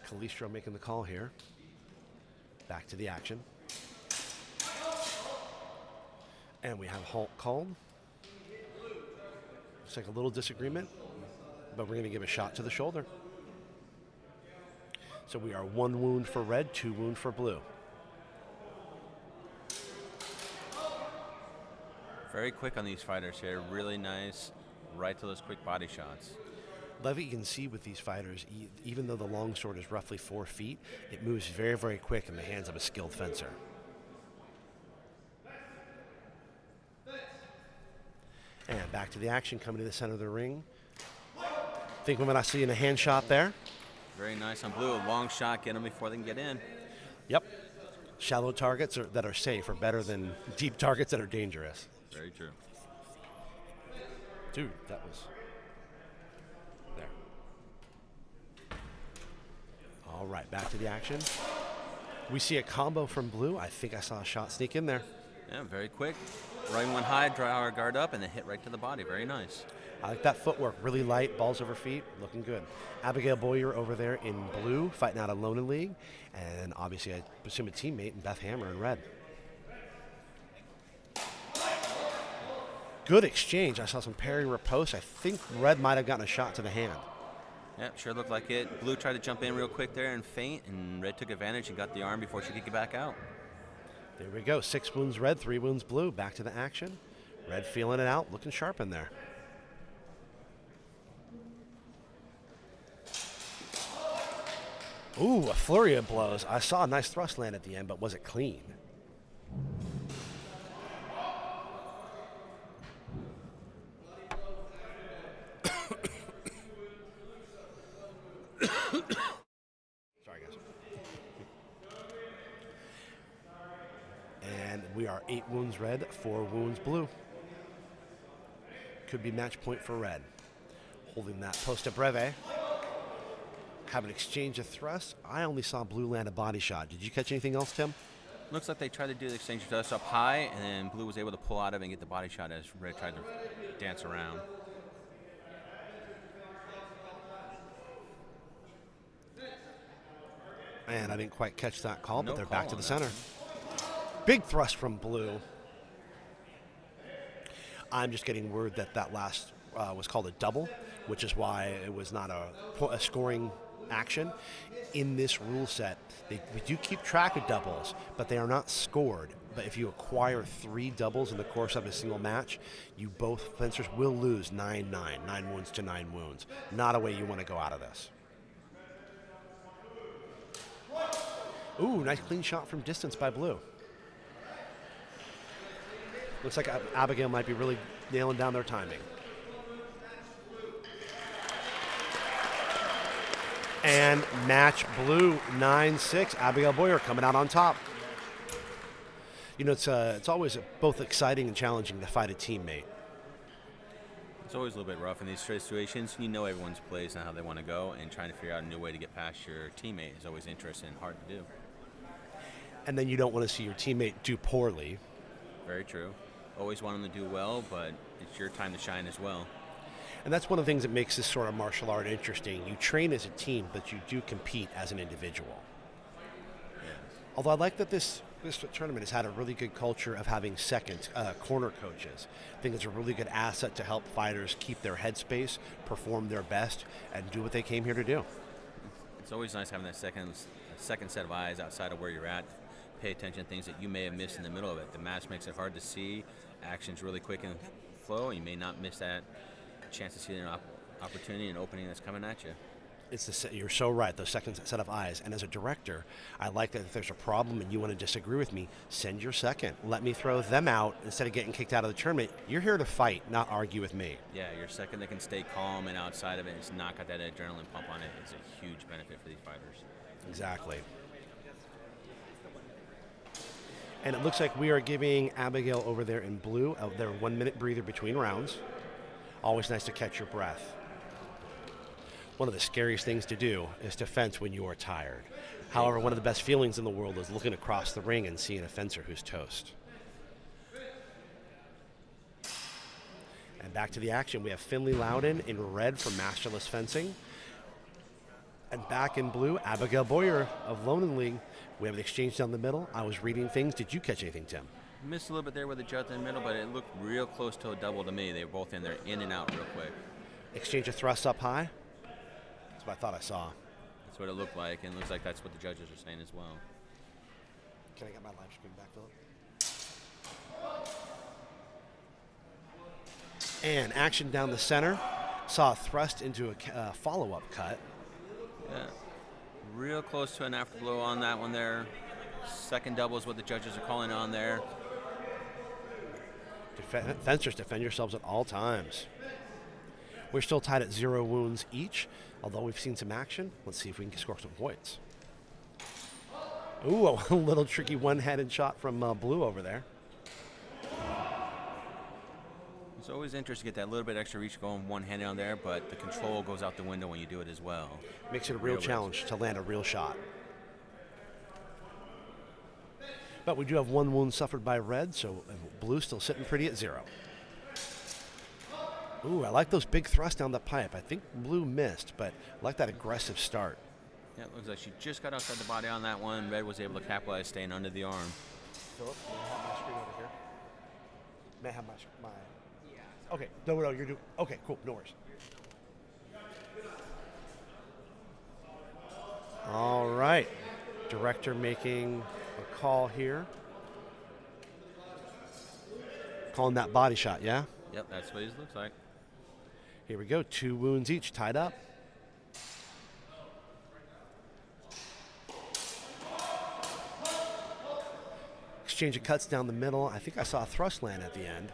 Calistro making the call here. Back to the action. And we have halt called. Looks like a little disagreement, but we're going to give a shot to the shoulder. So we are 1 wound for red, 2 wound for blue. Very quick on these fighters here. Really nice, right to those quick body shots. Levy, you can see with these fighters, even though the longsword is roughly 4 feet, it moves very, very quick in the hands of a skilled fencer. And back to the action, coming to the center of the ring. Think when I see in a hand shot there. Very nice on blue. A long shot, get them before they can get in. Yep. Shallow targets that are safe are better than deep targets that are dangerous. Very true. Dude, that was there. All right, back to the action. We see a combo from blue. I think I saw a shot sneak in there. Yeah, very quick. Right one high, draw our guard up, and then hit right to the body. Very nice. I like that footwork. Really light, balls over feet, looking good. Abigail Boyer over there in blue, fighting out of Lonen League. And obviously, I presume a teammate in Beth Hammer in red. Good exchange. I saw some parry riposte. I think red might have gotten a shot to the hand. Yep, sure looked like it. Blue tried to jump in real quick there and feint, and red took advantage and got the arm before she could get back out. There we go. 6 wounds red, 3 wounds blue. Back to the action. Red feeling it out, looking sharp in there. Ooh, a flurry of blows. I saw a nice thrust land at the end, but was it clean? Sorry, guys. And we are 8 wounds red, 4 wounds blue. Could be match point for red. Holding that posta breve. Have an exchange of thrust. I only saw blue land a body shot. Did you catch anything else, Tim? Looks like they tried to do the exchange of thrust up high, and then blue was able to pull out of it and get the body shot as red tried to dance around. And I didn't quite catch that call, but they're back to the center. Big thrust from blue. I'm just getting word that that last was called a double, which is why it was not a scoring action. In this rule set, we do keep track of doubles, but they are not scored. But if you acquire 3 doubles in the course of a single match, you both fencers will lose 9-9, 9 wounds to 9 wounds. Not a way you want to go out of this. Ooh, nice clean shot from distance by blue. Looks like Abigail might be really nailing down their timing. And match blue, 9-6. Abigail Boyer coming out on top. You know, it's always both exciting and challenging to fight a teammate. It's always a little bit rough in these situations. You know everyone's plays and how they want to go, and trying to figure out a new way to get past your teammate is always interesting and hard to do. And then you don't want to see your teammate do poorly. Very true. Always want them to do well, but it's your time to shine as well. And that's one of the things that makes this sort of martial art interesting. You train as a team, but you do compete as an individual. Yes. Although I like that this tournament has had a really good culture of having second corner coaches. I think it's a really good asset to help fighters keep their headspace, perform their best, and do what they came here to do. It's always nice having that second set of eyes outside of where you're at. Pay attention to things that you may have missed in the middle of it. The match makes it hard to see. Action's really quick and flow. You may not miss that chance to see an opportunity and opening that's coming at you. You're so right, the second set of eyes. And as a director, I like that if there's a problem and you want to disagree with me, send your second. Let me throw them out instead of getting kicked out of the tournament. You're here to fight, not argue with me. Yeah, your second that can stay calm and outside of it, it's not got that adrenaline pump on it. It's a huge benefit for these fighters. Exactly. And it looks like we are giving Abigail over there in blue their 1-minute breather between rounds. Always nice to catch your breath. One of the scariest things to do is to fence when you are tired. However, one of the best feelings in the world is looking across the ring and seeing a fencer who's toast. And back to the action. We have Finlay Louden in red for Masterless Fencing. And back in blue, Abigail Boyer of Louden. We have an exchange down the middle. I was reading things. Did you catch anything, Tim? Missed a little bit there with the judge in the middle, but it looked real close to a double to me. They were both in there, in and out real quick. Exchange of thrusts up high. That's what I thought I saw. That's what it looked like, and it looks like that's what the judges are saying as well. Can I get my live stream back, Philip? And action down the center. Saw a thrust into a follow-up cut. Yeah, real close to an afterblow on that one there. Second double is what the judges are calling on there. Fencers, defend yourselves at all times. We're still tied at 0 wounds each, although we've seen some action. Let's see if we can score some points. Ooh, a little tricky one-handed shot from Blue over there. It's always interesting to get that little bit extra reach going one-handed on there, but the control goes out the window when you do it as well. Makes it a real challenge to land a real shot. But we do have 1 wound suffered by Red, so Blue still sitting pretty at 0. Ooh, I like those big thrusts down the pipe. I think Blue missed, but I like that aggressive start. Yeah, it looks like she just got outside the body on that one. Red was able to capitalize, staying under the arm. Philip, may I have my screen over here? May I have my... Okay, no, you're doing... Okay, cool, no worries. All right. Director making a call here. Calling that body shot, yeah? Yep, that's what it looks like. Here we go, 2 wounds each, tied up. Exchange of cuts down the middle. I think I saw a thrust land at the end.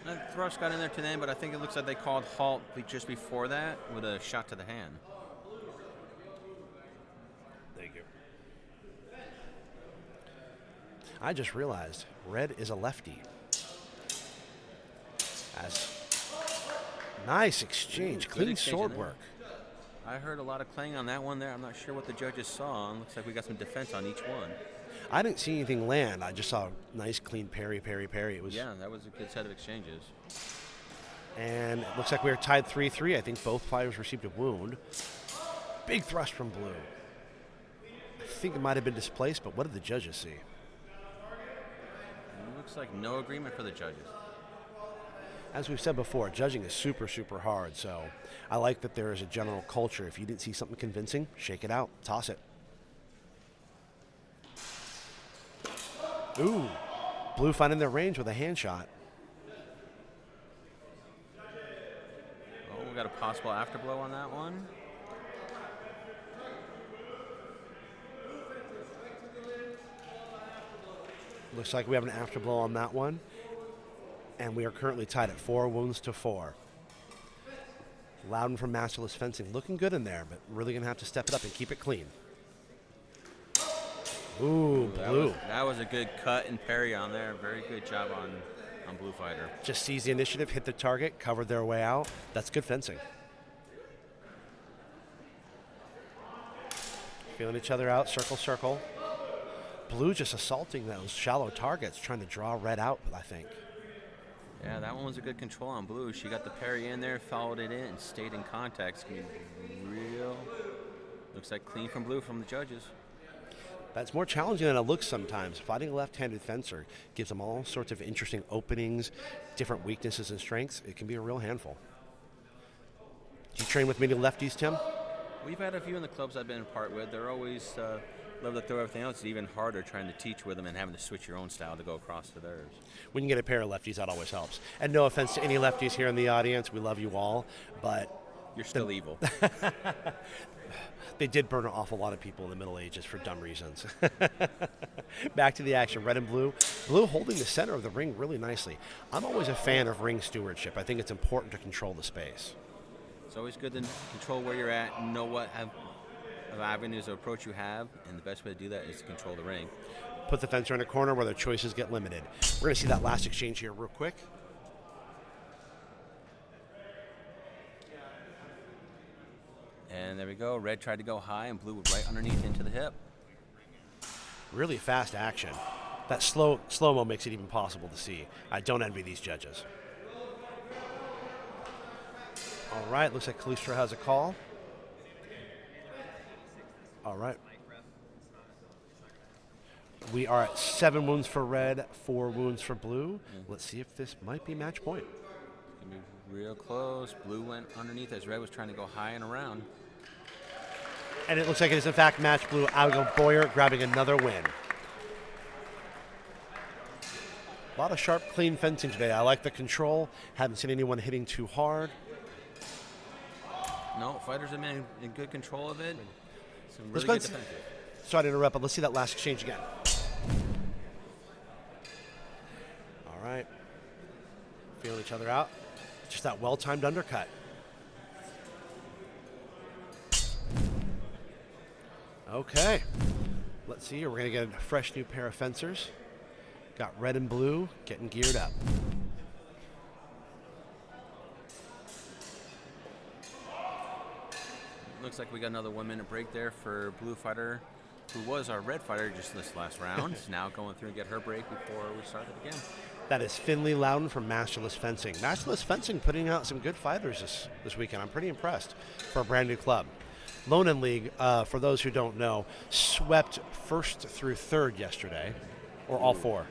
That thrust got in there to the end, but I think it looks like they called halt just before that with a shot to the hand. Thank you. I just realized Red is a lefty. Nice exchange, clean exchange sword work. I heard a lot of clanging on that one there. I'm not sure what the judges saw. Looks like we got some defense on each one. I didn't see anything land. I just saw a nice, clean parry. It was. Yeah, that was a good set of exchanges. And it looks like we were tied 3-3. I think both fighters received a wound. Big thrust from Blue. I think it might have been displaced, but what did the judges see? It looks like no agreement for the judges. As we've said before, judging is super, super hard, so I like that there is a general culture. If you didn't see something convincing, shake it out, toss it. Ooh, Blue finding their range with a hand shot. Oh, we got a possible afterblow on that one. Looks like we have an afterblow on that one. And we are currently tied at 4 wounds to 4. Louden from Masterless Fencing looking good in there, but really going to have to step it up and keep it clean. Ooh, Blue. That was a good cut and parry on there. Very good job on Blue Fighter. Just seized the initiative, hit the target, covered their way out. That's good fencing. Feeling each other out, circle, circle. Blue just assaulting those shallow targets, trying to draw Red out, I think. Yeah, that one was a good control on Blue. She got the parry in there, followed it in, and stayed in contact. It's going to be real. Looks like clean from Blue from the judges. That's more challenging than it looks sometimes. Fighting a left-handed fencer gives them all sorts of interesting openings, different weaknesses and strengths. It can be a real handful. Do you train with many lefties, Tim? We've had a few in the clubs I've been a part with. They're always love to throw everything else. It's even harder trying to teach with them and having to switch your own style to go across to theirs. When you get a pair of lefties, that always helps. And no offense to any lefties here in the audience. We love you all, but... You're still evil. They did burn an awful lot of people in the Middle Ages for dumb reasons. Back to the action. Red and Blue. Blue holding the center of the ring really nicely. I'm always a fan of ring stewardship. I think it's important to control the space. It's always good to control where you're at and know what avenues of approach you have, and the best way to do that is to control the ring. Put the fencer in a corner where their choices get limited. We're going to see that last exchange here real quick. And there we go. Red tried to go high, and Blue went right underneath into the hip. Really fast action. That slow-mo makes it even possible to see. I don't envy these judges. All right, looks like Calistro has a call. All right. We are at 7 wounds for red, 4 wounds for blue. Let's see if this might be match point. It's going to be real close. Blue went underneath as red was trying to go high and around. And it looks like it is, in fact, match blue. Abigail Boyer grabbing another win. A lot of sharp, clean fencing today. I like the control. Haven't seen anyone hitting too hard. No, fighters have been in good control of it. Some really good defense. Sorry to interrupt, but let's see that last exchange again. All right. Feeling each other out. Just that well-timed undercut. Okay. Let's see here. We're going to get a fresh new pair of fencers. Got red and blue getting geared up. Looks like we got another 1 minute break there for blue fighter, who was our red fighter just this last round. Now going through and get her break before we start it again. That is Finlay Louden from Masterless Fencing. Masterless Fencing putting out some good fighters this weekend. I'm pretty impressed for a brand new club. Louden League, for those who don't know, swept first through third yesterday, or all four.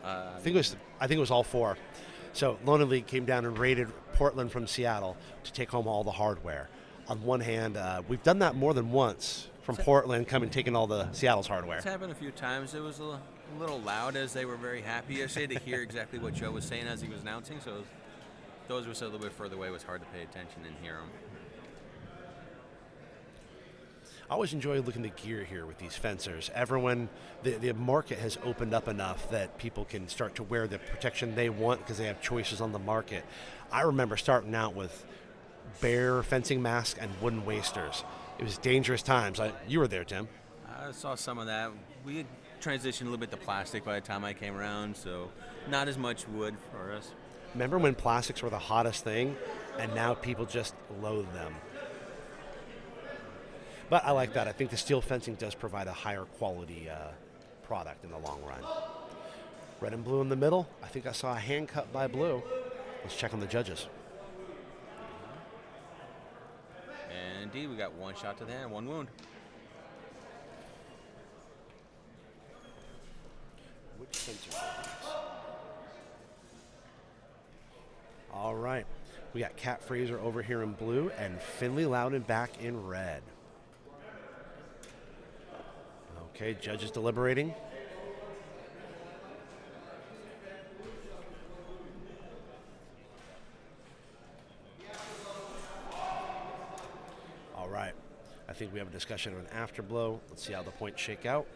I think it was all four. So Louden League came down and raided Portland from Seattle to take home all the hardware. On one hand, we've done that more than once from Portland, coming taking all the Seattle's hardware. It's happened a few times. It was a little loud as they were very happy yesterday to hear exactly what Joe was saying as he was announcing. So those who were a little bit further away, it was hard to pay attention and hear them. I always enjoy looking at the gear here with these fencers. Everyone, the market has opened up enough that people can start to wear the protection they want because they have choices on the market. I remember starting out with bare fencing masks and wooden wasters. It was dangerous times. You were there, Tim. I saw some of that. We had transitioned a little bit to plastic by the time I came around, so not as much wood for us. Remember when plastics were the hottest thing, and now people just loathe them? But I like that. I think the steel fencing does provide a higher quality product in the long run. Red and blue in the middle. I think I saw a hand cut by blue. Let's check on the judges. And indeed, we got 1 shot to the hand, 1 wound. Which fencer are these? All right. We got Kat Fraser over here in blue and Finlay Louden back in red. Okay, judges deliberating. All right. I think we have a discussion of an afterblow. Let's see how the points shake out.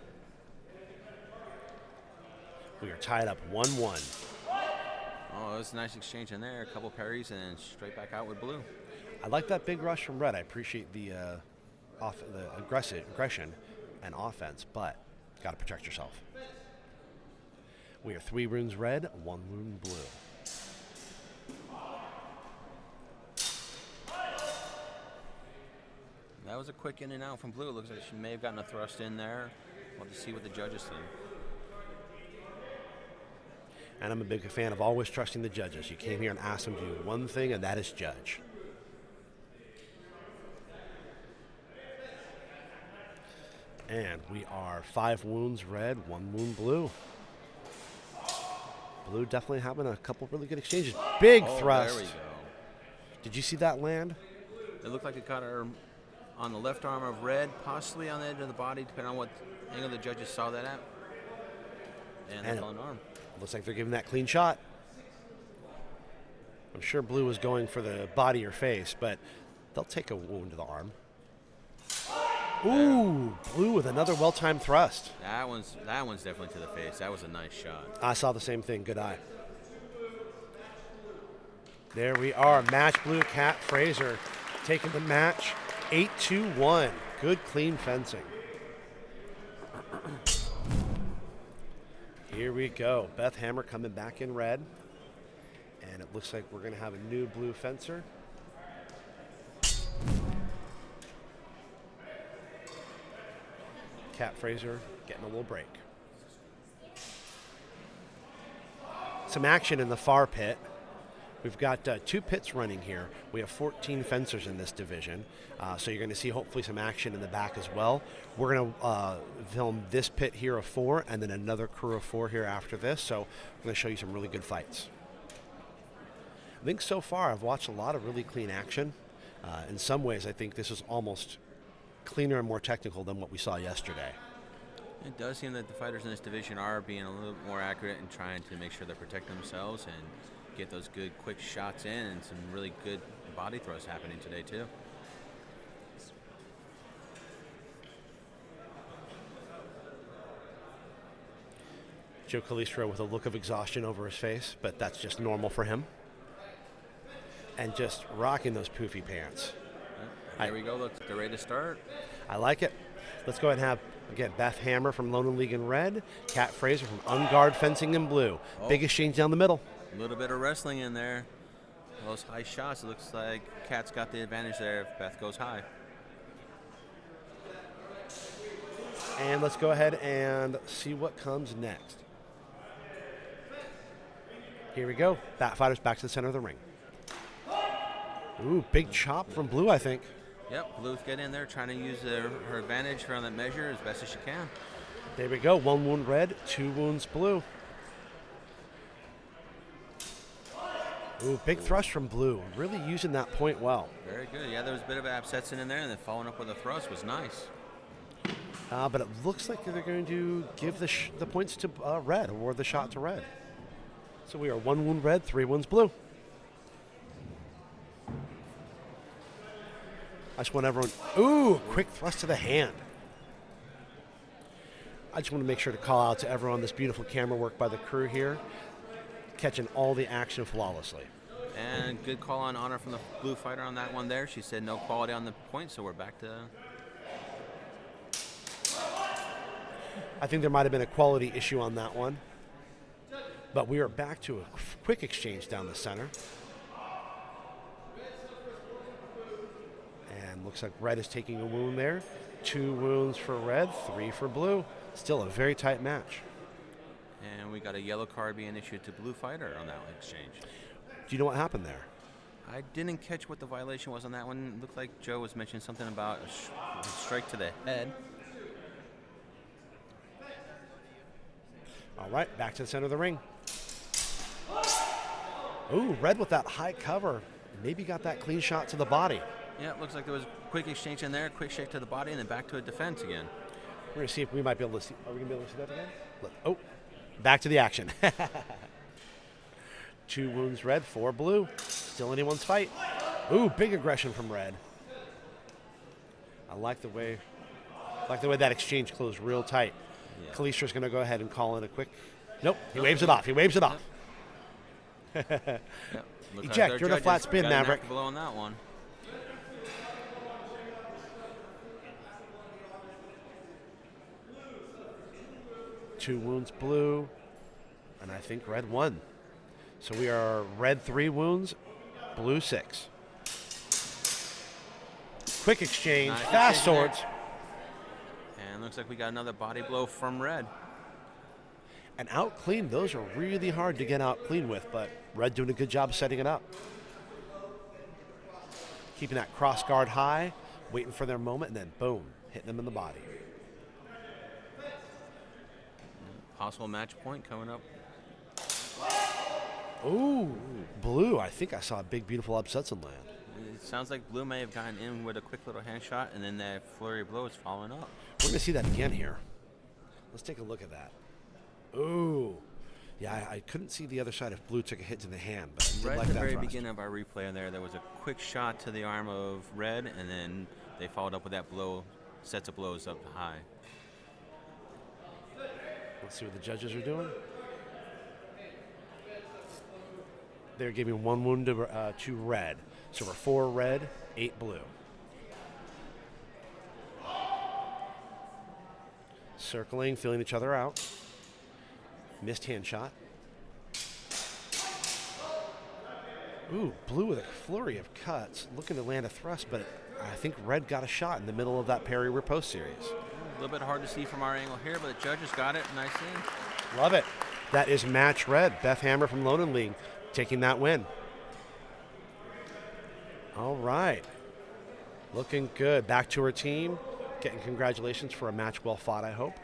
We are tied up 1-1. Oh, that was a nice exchange in there. A couple parries and then straight back out with blue. I like that big rush from red. I appreciate the aggression and offense, but got to protect yourself. We are 3 wounds red, 1 wound blue. That was a quick in and out from blue. It looks like she may have gotten a thrust in there. We'll just see what the judges think. And I'm a big fan of always trusting the judges. You came here and asked them to do one thing, and that is judge. And we are 5 wounds red, 1 wound blue. Blue definitely having a couple really good exchanges. Big thrust. There we go. Did you see that land? It looked like it caught her on the left arm of red, possibly on the edge of the body, depending on what angle the judges saw that at. And the arm. Looks like they're giving that clean shot. I'm sure blue was going for the body or face, but they'll take a wound to the arm. Ooh, blue with another well-timed thrust. That one's definitely to the face. That was a nice shot. I saw the same thing. Good eye. There we are. Match blue, Kat Fraser taking the match 8-1. Good, clean fencing. Here we go. Beth Hammer coming back in red. And it looks like we're going to have a new blue fencer. Kat Fraser getting a little break. Some action in the far pit. We've got 2 pits running here. We have 14 fencers in this division, so you're going to see hopefully some action in the back as well. We're going to film this pit here of 4 and then another crew of 4 here after this, so I'm going to show you some really good fights. I think so far I've watched a lot of really clean action. In some ways, I think this is almost cleaner and more technical than what we saw yesterday. It does seem that the fighters in this division are being a little more accurate and trying to make sure they're protecting themselves and get those good quick shots in, and some really good body throws happening today too. Joe Calistro with a look of exhaustion over his face, but that's just normal for him. And just rocking those poofy pants. There we go. Look, they're ready to start. I like it. Let's go ahead and have, again, Beth Hammer from Lone League in red, Kat Fraser from Unguard Fencing in blue. Oh. Big exchange down the middle. A little bit of wrestling in there. Those high shots, it looks like Kat's got the advantage there if Beth goes high. And let's go ahead and see what comes next. Here we go. Bat fighters back to the center of the ring. Ooh, big chop from Blue, I think. Yep, Blue's getting in there, trying to use her advantage on that measure as best as she can. There we go. 1 wound red, 2 wounds blue. Ooh, big thrust from Blue. Really using that point well. Very good. Yeah, there was a bit of abscess in there, and then following up with a thrust was nice. But it looks like they're going to give the points to red, or the shot to red. So we are 1 wound red, 3 wounds blue. I just want everyone, ooh, quick thrust to the hand. I just want to make sure to call out to everyone this beautiful camera work by the crew here, catching all the action flawlessly. And good call on honor from the blue fighter on that one there. She said no quality on the point, so we're back to... I think there might have been a quality issue on that one. But we are back to a quick exchange down the center. And looks like red is taking a wound there. 2 wounds for red, 3 for blue. Still a very tight match. And we got a yellow card being issued to blue fighter on that exchange. Do you know what happened there? I didn't catch what the violation was on that one. It looked like Joe was mentioning something about a strike to the head. All right, back to the center of the ring. Ooh, red with that high cover. Maybe got that clean shot to the body. Yeah, it looks like there was a quick exchange in there, quick shake to the body, and then back to a defense again. We're going to see if we might be able to see. Are we going to be able to see that again? Oh, back to the action. 2 wounds red, 4 blue. Still anyone's fight. Ooh, big aggression from red. I like the way that exchange closed real tight. Yeah. Kalistro's going to go ahead and call in a quick. Nope, he waves it off. He waves it off. Yep. Eject, you're in a flat spin, Maverick. Below on that one. Two wounds blue, and I think red 1. So we are red 3 wounds, blue 6. Quick exchange, nice fast swords. And looks like we got another body blow from red. And out clean, those are really hard to get out clean with, but red doing a good job setting it up. Keeping that cross guard high, waiting for their moment, and then boom, hitting them in the body. Possible match point coming up. Ooh, blue. I think I saw a big, beautiful upsets and land. It sounds like blue may have gotten in with a quick little hand shot, and then that flurry of blow is following up. We're going to see that again here. Let's take a look at that. Ooh. Yeah, I couldn't see the other side if blue took a hit to the hand, but I did right like at the that very thrust. beginning of our replay in there was a quick shot to the arm of red, and then they followed up with that blow, sets of blows up high. Let's see what the judges are doing. They're giving 1 wound to red. So we're 4 red, 8 blue. Circling, feeling each other out. Missed hand shot. Ooh, blue with a flurry of cuts. Looking to land a thrust, but I think red got a shot in the middle of that parry riposte series. A little bit hard to see from our angle here, but the judges got it nicely. Love it. That is match red. Beth Hammer from Louden League taking that win. All right. Looking good. Back to her team. Getting congratulations for a match well fought, I hope.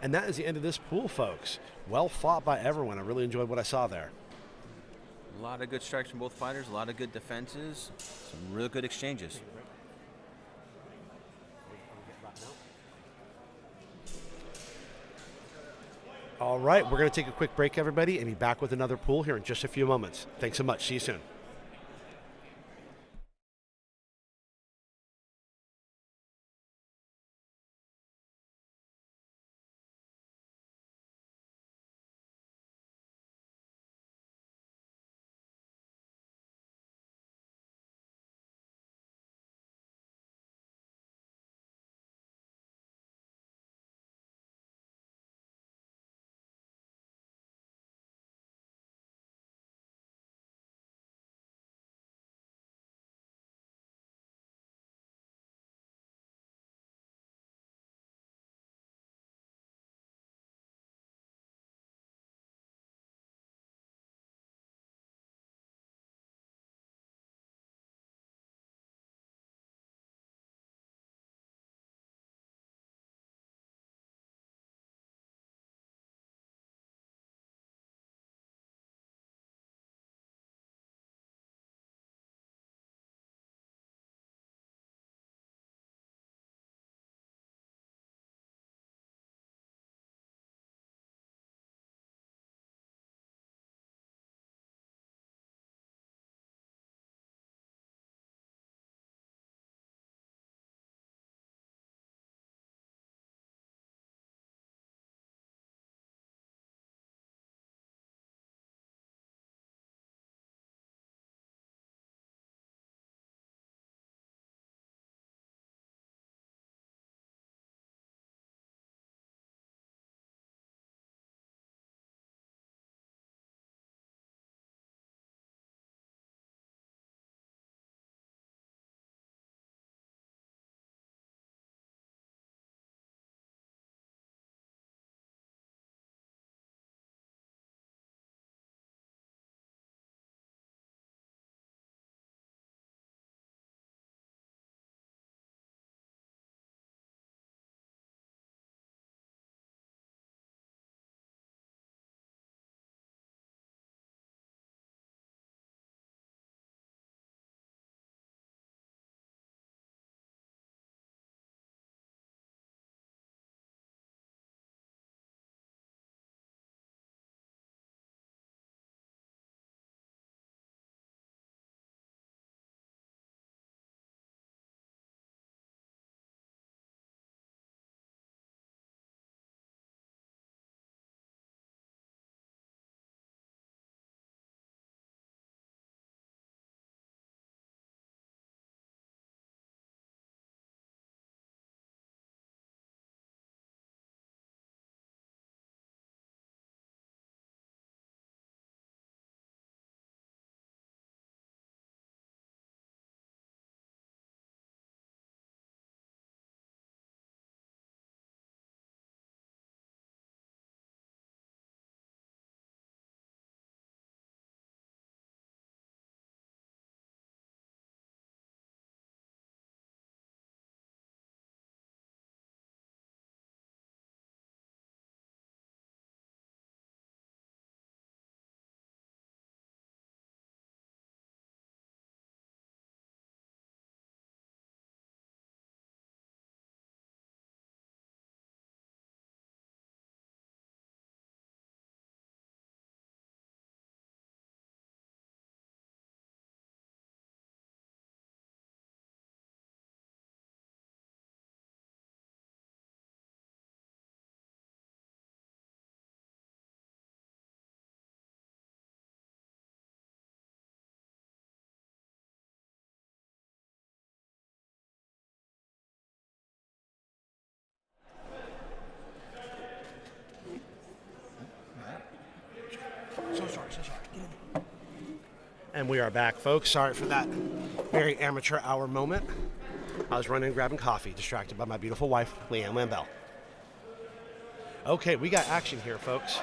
And that is the end of this pool, folks. Well fought by everyone. I really enjoyed what I saw there. A lot of good strikes from both fighters, a lot of good defenses, some real good exchanges. All right, we're going to take a quick break, everybody, and be back with another pool here in just a few moments. Thanks so much. See you soon. So sorry. And we are back, folks. Sorry for that very amateur hour moment. I was running and grabbing coffee, distracted by my beautiful wife, Leanne Lambell. Okay, we got action here, folks.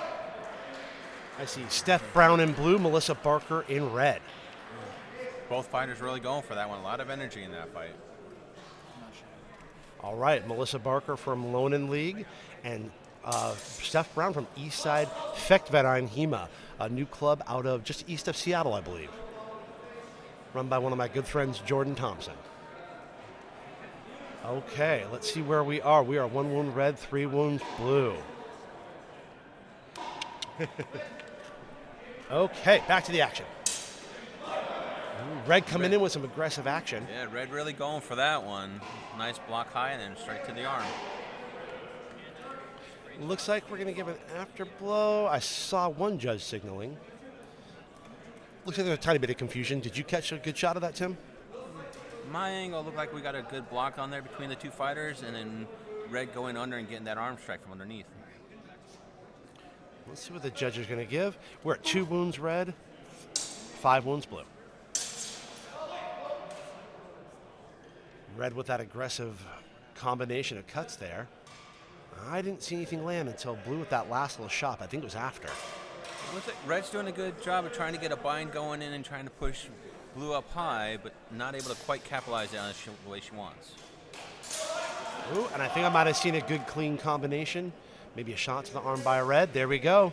I see Steph Brown in blue, Melissa Barker in red. Both fighters really going for that one. A lot of energy in that fight. All right, Melissa Barker from Louden League and Steph Brown from Eastside Fechtverein HEMA, a new club out of just east of Seattle, I believe. Run by one of my good friends, Jordan Thompson. Okay, let's see where we are. We are 1 wound red, 3 wounds blue. Okay, back to the action. Red coming in with some aggressive action. Yeah, Red really going for that one. Nice block high and then straight to the arm. Looks like we're going to give an after blow. I saw one judge signaling. Looks like there's a tiny bit of confusion. Did you catch a good shot of that, Tim? My angle looked like we got a good block on there between the two fighters, and then Red going under and getting that arm strike from underneath. Let's see what the judge is going to give. We're at 2 wounds red, 5 wounds blue. Red with that aggressive combination of cuts there. I didn't see anything land until blue with that last little shot. I think it was after. Looks like Red's doing a good job of trying to get a bind going in and trying to push blue up high, but not able to quite capitalize on it the way she wants. Ooh, and I think I might have seen a good clean combination. Maybe a shot to the arm by Red. There we go.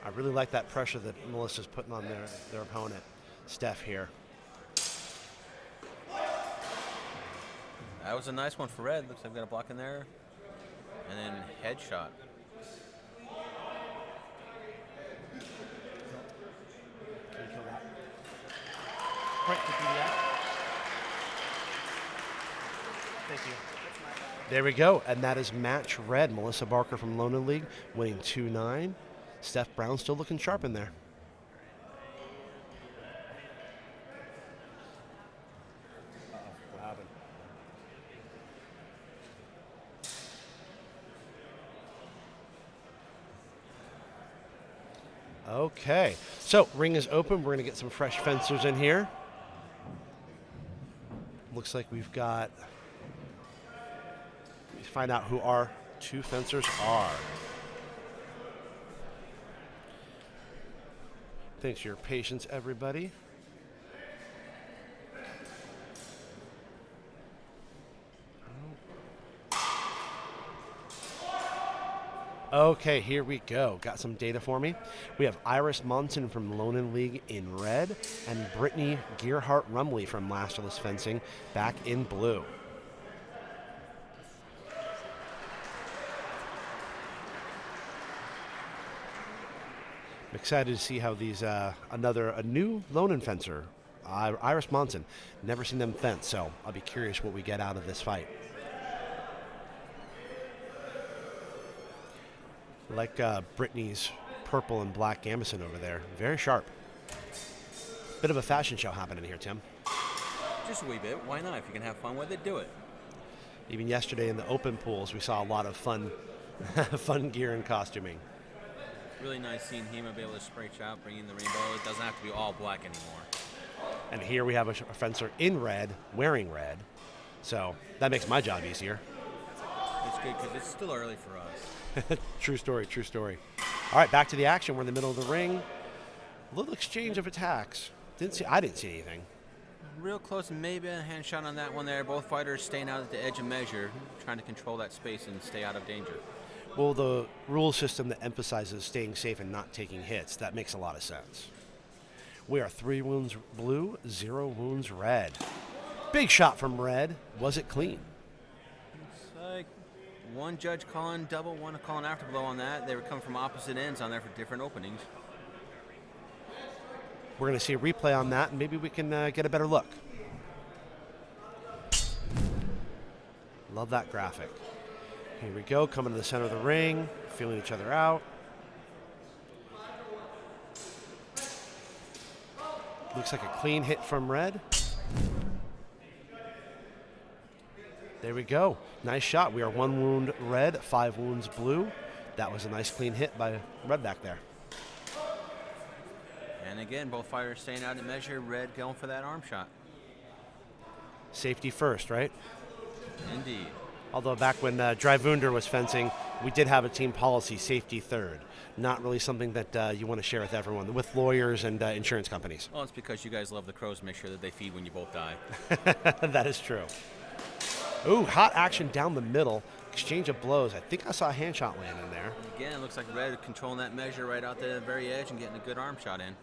I really like that pressure that Melissa's putting on their opponent, Steph here. That was a nice one for Red. Looks like we got a block in there. And then headshot. Can you kill that? Right, to do that. Thank you. There we go, and that is match red. Melissa Barker from Louden League winning 2-9. Steph Brown still looking sharp in there. Louden. Okay, so ring is open. We're going to get some fresh fencers in here. Looks like we've got... Let's find out who our 2 fencers are. Thanks for your patience, everybody. Okay, here we go. Got some data for me. We have Iris Monson from Louden League in red and Brittany Gearheart Rumley from Masterless Fencing back in blue. I'm excited to see how these, a new Louden fencer, Iris Monson. Never seen them fence, so I'll be curious what we get out of this fight. Like Brittany's purple and black gambeson over there. Very sharp. Bit of a fashion show happening here, Tim. Just a wee bit. Why not? If you can have fun with it, do it. Even yesterday in the open pools, we saw a lot of fun, fun gear and costuming. Really nice seeing HEMA be able to spraych out, bring in the rainbow. It doesn't have to be all black anymore. And here we have a fencer in red, wearing red. So that makes my job easier. It's good because it's still early for us. True story, true story. All right, back to the action. We're in the middle of the ring. A little exchange of attacks. I didn't see anything. Real close, maybe a hand shot on that one there. Both fighters staying out at the edge of measure, trying to control that space and stay out of danger. Well, the rule system that emphasizes staying safe and not taking hits, that makes a lot of sense. We are 3 wounds blue, 0 wounds red. Big shot from red. Was it clean? Looks like one judge calling double, one calling afterblow on that. They were coming from opposite ends on there for different openings. We're going to see a replay on that, and maybe we can get a better look. Love that graphic. Here we go, coming to the center of the ring, feeling each other out. Looks like a clean hit from red. There we go. Nice shot. We are 1 wound red, 5 wounds blue. That was a nice clean hit by red back there. And again, both fighters staying out of measure. Red going for that arm shot. Safety first, right? Indeed. Although back when Dryvunder was fencing, we did have a team policy, safety third. Not really something that you want to share with everyone, with lawyers and insurance companies. Well, it's because you guys love the crows and make sure that they feed when you both die. That is true. Ooh, hot action down the middle. Exchange of blows. I think I saw a hand shot land in there. Again, it looks like Red controlling that measure right out the very edge and getting a good arm shot in.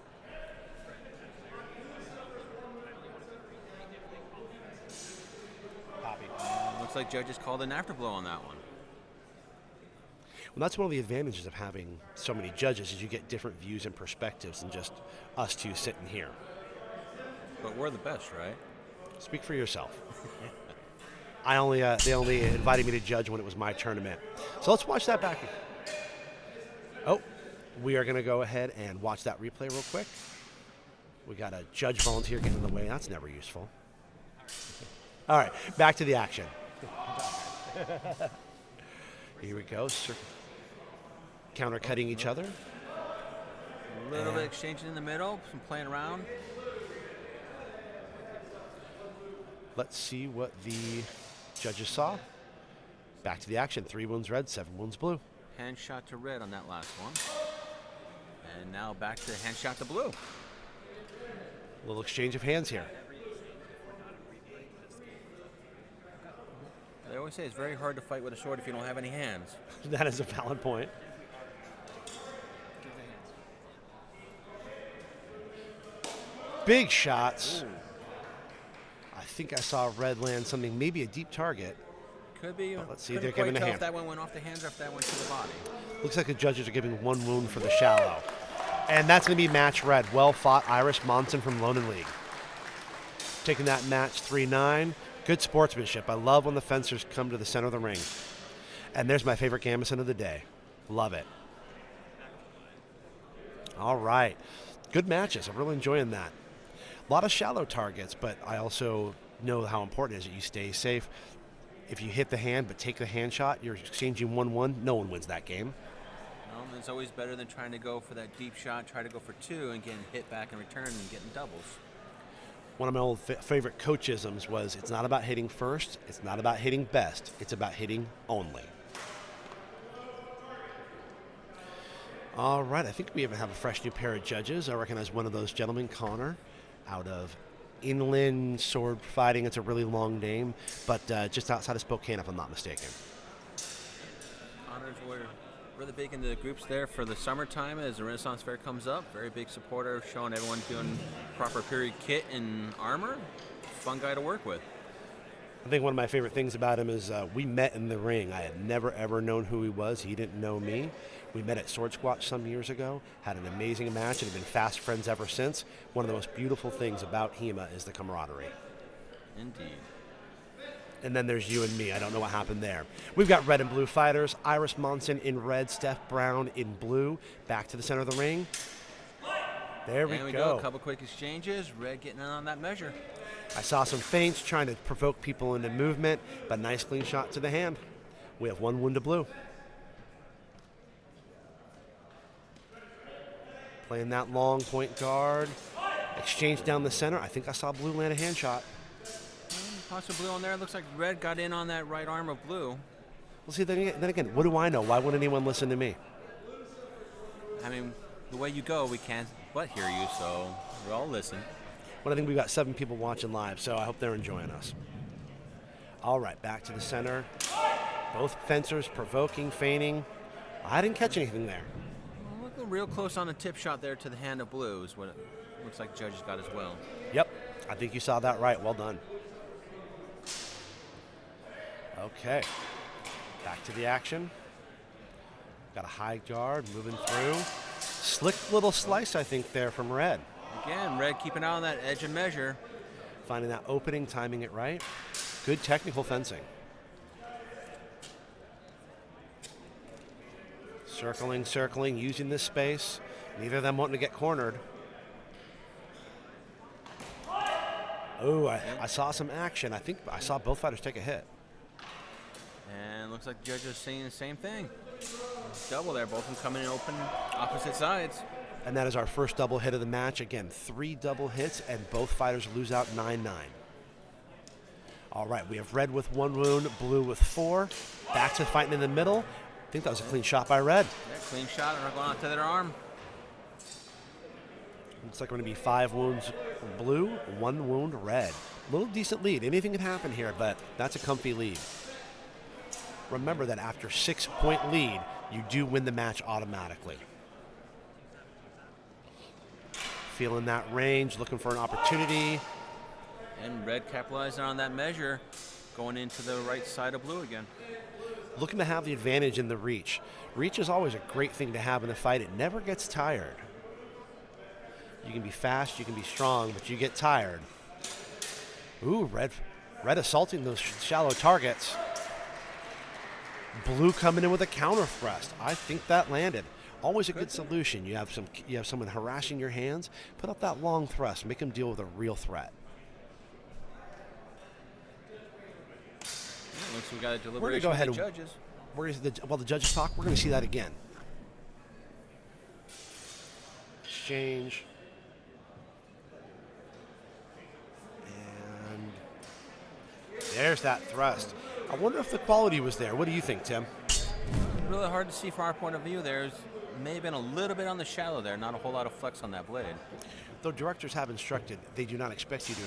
Looks like judges called an afterblow on that one. Well, that's one of the advantages of having so many judges is you get different views and perspectives than just us two sitting here. But we're the best, right? Speak for yourself. They only invited me to judge when it was my tournament. So let's watch that back. Oh, we are going to go ahead and watch that replay real quick. We got a judge volunteer getting in the way. That's never useful. All right, back to the action. Here we go. Counter-cutting each other. A little bit exchanging in the middle, some playing around. Let's see what the judges saw. Back to the action. 3 wounds red, 7 wounds blue. Hand shot to red on that last one. And now back to hand shot to blue. A little exchange of hands here. They always say it's very hard to fight with a sword if you don't have any hands. That is a valid point. Big shots. Ooh. I think I saw red land something, maybe a deep target. Could be. But let's see, Couldn't they're giving quite a tell hand. if that one went off the hands or if that went to the body. Looks like the judges are giving 1 wound for the shallow. And that's going to be match red. Well fought, Irish Monson from Louden League. Taking that match 3-9. Good sportsmanship. I love when the fencers come to the center of the ring. And there's my favorite gambeson of the day. Love it. All right. Good matches. I'm really enjoying that. A lot of shallow targets, but I also know how important it is that you stay safe. If you hit the hand but take the hand shot, you're exchanging 1-1. No one wins that game. No, it's always better than trying to go for that deep shot, try to go for 2 and getting hit back in return and getting doubles. One of my old favorite coachisms was it's not about hitting first, it's not about hitting best, it's about hitting only. All right, I think we even have a fresh new pair of judges. I recognize one of those gentlemen, Connor, out of Inland Sword Fighting. It's a really long name, but just outside of Spokane, if I'm not mistaken. Honors were really big into the groups there for the summertime as the Renaissance Fair comes up. Very big supporter, showing everyone doing proper period kit and armor. Fun guy to work with. I think one of my favorite things about him is we met in the ring. I had never, ever known who he was. He didn't know me. We met at Sword Squatch some years ago, had an amazing match, and have been fast friends ever since. One of the most beautiful things about HEMA is the camaraderie. Indeed. And then there's you and me. I don't know what happened there. We've got red and blue fighters. Iris Monson in red, Steph Brown in blue. Back to the center of the ring. There we go. A couple quick exchanges. Red getting in on that measure. I saw some feints trying to provoke people into movement, but nice clean shot to the hand. We have 1 wound to blue. Playing that long point guard. Exchange down the center. I think I saw blue land a hand shot. Possible blue on there. Looks like red got in on that right arm of blue. Well, see, then again, what do I know? Why would anyone listen to me? I mean, the way you go, we can't but hear you, so we all listen. Well, I think we've got 7 people watching live, so I hope they're enjoying us. All right, back to the center. Both fencers provoking, feigning. I didn't catch anything there. Well, looking real close on the tip shot there to the hand of blue is what it looks like judges got as well. Yep, I think you saw that right. Well done. Okay, back to the action. Got a high guard moving through. Slick little slice, I think, there from red. Again, red keeping out on that edge of measure. Finding that opening, timing it right. Good technical fencing. Circling, using this space. Neither of them wanting to get cornered. Oh, I saw some action. I think I saw both fighters take a hit. And looks like judges seeing the same thing. Double there, both of them coming in open opposite sides. And that is our first double hit of the match. Again, 3 double hits, and both fighters lose out 9-9. All right, we have red with 1 wound, blue with 4. Back to fighting in the middle. I think that was a clean shot by red. Yeah, clean shot, and they're going onto their arm. Looks like we're going to be 5 wounds blue, 1 wound red. Little decent lead. Anything can happen here, but that's a comfy lead. Remember that after 6-point lead, you do win the match automatically. Feeling that range, looking for an opportunity. And red capitalizing on that measure, going into the right side of blue again. Looking to have the advantage in the reach. Reach is always a great thing to have in the fight. It never gets tired. You can be fast, you can be strong, but you get tired. Ooh, red assaulting those shallow targets. Blue coming in with a counter thrust. I think that landed. Always a good solution. You have someone harassing your hands. Put up that long thrust. Make them deal with a real threat. Looks we got a deliberation. We're going to go ahead with the judges. While the judges talk, we're going to see that again. Exchange. And there's that thrust. I wonder if the quality was there. What do you think, Tim? Really hard to see from our point of view. There's may have been a little bit on the shallow there, not a whole lot of flex on that blade. Though directors have instructed, they do not expect you to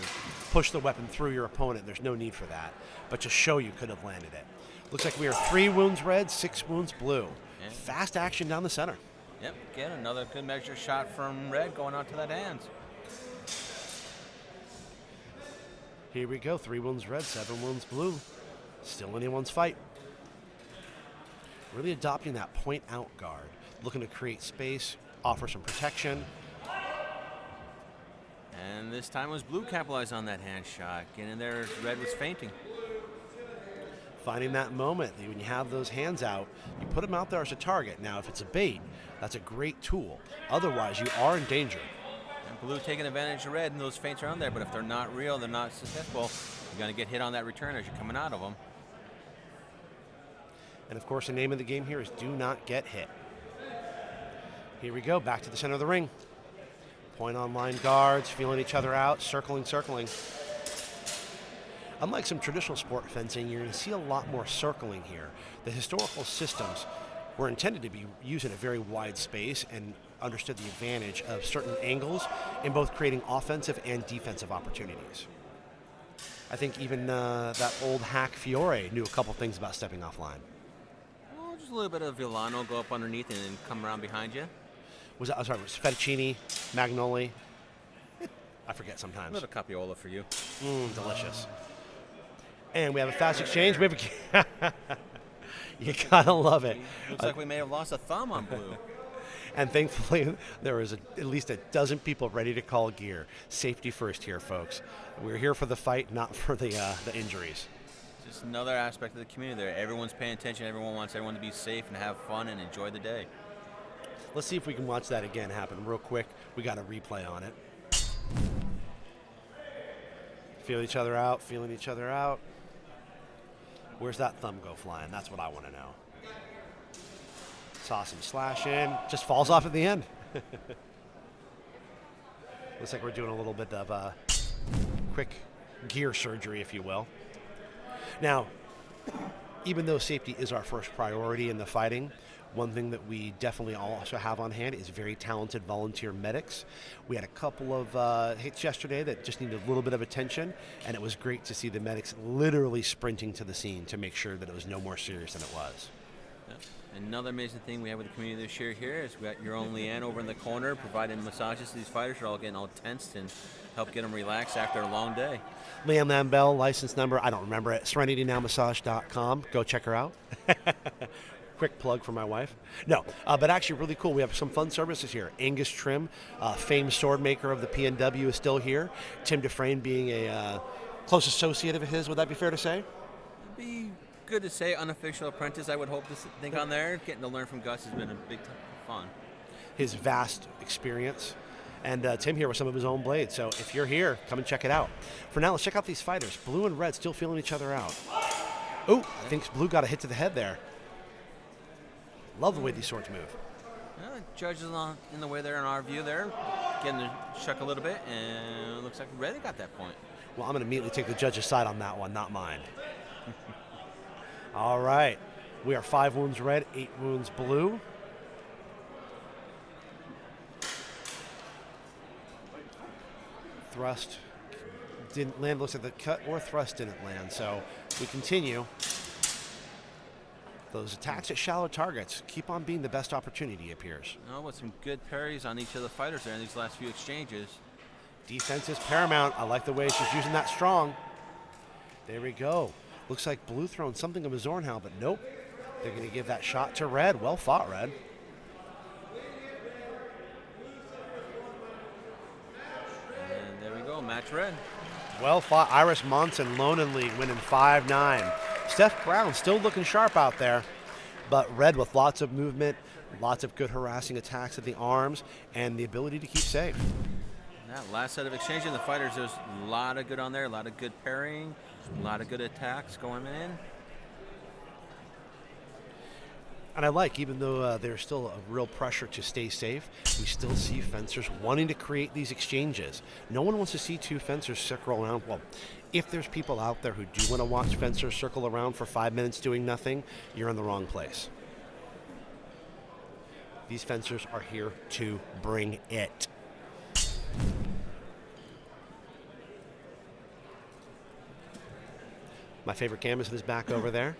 push the weapon through your opponent. There's no need for that. But to show you could have landed it. Looks like we are 3 wounds red, 6 wounds blue. Yeah. Fast action down the center. Yep, again, another good measure shot from red going onto that hands. Here we go, 3 wounds red, 7 wounds blue. Still anyone's fight. Really adopting that point out guard. Looking to create space, offer some protection. And this time was blue capitalized on that hand shot. Getting in there, red was fainting. Finding that moment, when you have those hands out, you put them out there as a target. Now, if it's a bait, that's a great tool. Otherwise, you are in danger. And blue taking advantage of red, and those feints are on there, but if they're not real, they're not successful, you're going to get hit on that return as you're coming out of them. And, of course, the name of the game here is do not get hit. Here we go, back to the center of the ring. Point on line guards, feeling each other out, circling. Unlike some traditional sport fencing, you're going to see a lot more circling here. The historical systems were intended to be used in a very wide space and understood the advantage of certain angles in both creating offensive and defensive opportunities. I think even that old hack Fiore knew a couple things about stepping offline. Well, just a little bit of Villano go up underneath and then come around behind you. Was fettuccine, Magnoli? I forget sometimes. A little capiola for you. Delicious. And we have a fast exchange. We have you gotta love it. Looks like we may have lost a thumb on blue. And thankfully, there was at least a dozen people ready to call gear. Safety first here, folks. We're here for the fight, not for the injuries. Just another aspect of the community there. Everyone's paying attention. Everyone wants everyone to be safe and have fun and enjoy the day. Let's see if we can watch that again happen real quick. We got a replay on it. Feeling each other out. Where's that thumb go flying? That's what I want to know. Saw some slash in. Just falls off at the end. Looks like we're doing a little bit of quick gear surgery, if you will. Now, even though safety is our first priority in the fighting, one thing that we definitely also have on hand is very talented volunteer medics. We had a couple of hits yesterday that just needed a little bit of attention, and it was great to see the medics literally sprinting to the scene to make sure that it was no more serious than it was. Yeah. Another amazing thing we have with the community this year here is we got your own Leanne over in the corner providing massages to these fighters. They're all getting all tensed and help get them relaxed after a long day. Leanne Lambell, license number, I don't remember it, serenitynowmassage.com. Go check her out. Quick plug for my wife. No, but actually really cool. We have some fun services here. Angus Trim, famed sword maker of the PNW, is still here. Tim Dufresne being a close associate of his, would that be fair to say? It'd be good to say unofficial apprentice, I would hope to think on there. Getting to learn from Gus has been a big fun. His vast experience. And Tim here with some of his own blades. So if you're here, come and check it out. For now, let's check out these fighters. Blue and red still feeling each other out. Oh, I think blue got a hit to the head there. Love the way these swords move. Yeah, judges in the way there in our view there. Getting to shuck a little bit, and it looks like red got that point. Well, I'm going to immediately take the judge's side on that one, not mine. All right. We are 5 wounds red, 8 wounds blue. Thrust didn't land. Looks like the cut or thrust didn't land. So we continue. Those attacks at shallow targets keep on being the best opportunity, appears. Oh, with some good parries on each of the fighters there in these last few exchanges. Defense is paramount. I like the way she's using that strong. There we go. Looks like blue throwing something of a Zornhal, but nope. They're going to give that shot to red. Well fought, red. And there we go, match red. Well fought. Iris Monson, lone in lead, winning 5-9. Steph Brown still looking sharp out there, but red with lots of movement, lots of good harassing attacks at the arms, and the ability to keep safe. That last set of exchanges, the fighters, there's a lot of good on there, a lot of good parrying, a lot of good attacks going in. And I like, even though there's still a real pressure to stay safe, we still see fencers wanting to create these exchanges. No one wants to see 2 fencers circle around. Well, if there's people out there who do want to watch fencers circle around for 5 minutes doing nothing, you're in the wrong place. These fencers are here to bring it. My favorite canvas is back over there,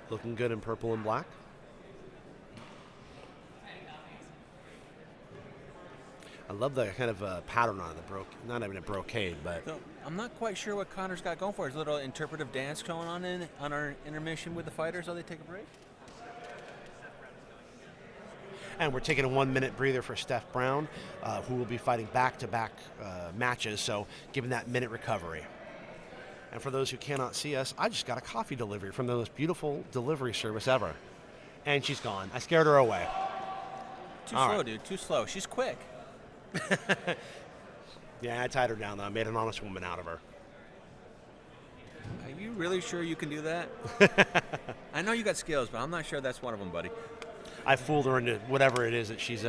looking good in purple and black. I love the kind of pattern on the not even a brocade, but So I'm not quite sure what Connor's got going for. His little interpretive dance going on our intermission with the fighters while they take a break. and we're taking a 1-minute breather for Steph Brown, who will be fighting back-to-back matches, so giving that minute recovery. And for those who cannot see us, I just got a coffee delivery from the most beautiful delivery service ever. And she's gone. I scared her away. Too slow, dude. Too slow. She's quick. Yeah, I tied her down, though. I made an honest woman out of her. Are you really sure you can do that? I know you got skills, but I'm not sure that's one of them, buddy. I fooled her into whatever it is that she's...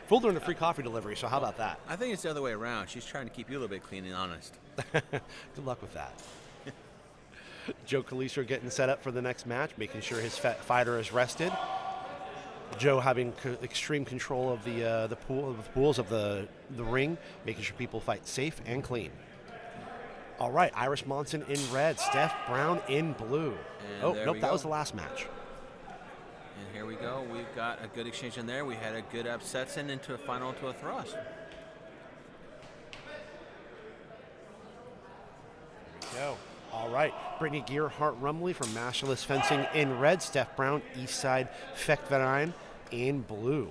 fooled her into free coffee delivery, so how about that? I think it's the other way around. She's trying to keep you a little bit clean and honest. Good luck with that. Joe Kaitlin getting set up for the next match, making sure his fighter is rested. Joe having extreme control of the pools of the ring, making sure people fight safe and clean. All right, Iris Monson in red, Steph Brown in blue. That was the last match. And here we go. We've got a good exchange in there. We had a good upsets into a final to a thrust. There we go. All right, Brittany Gearheart Rumley from Masterless Fencing in red, Steph Brown, Eastside Fechtverein in blue.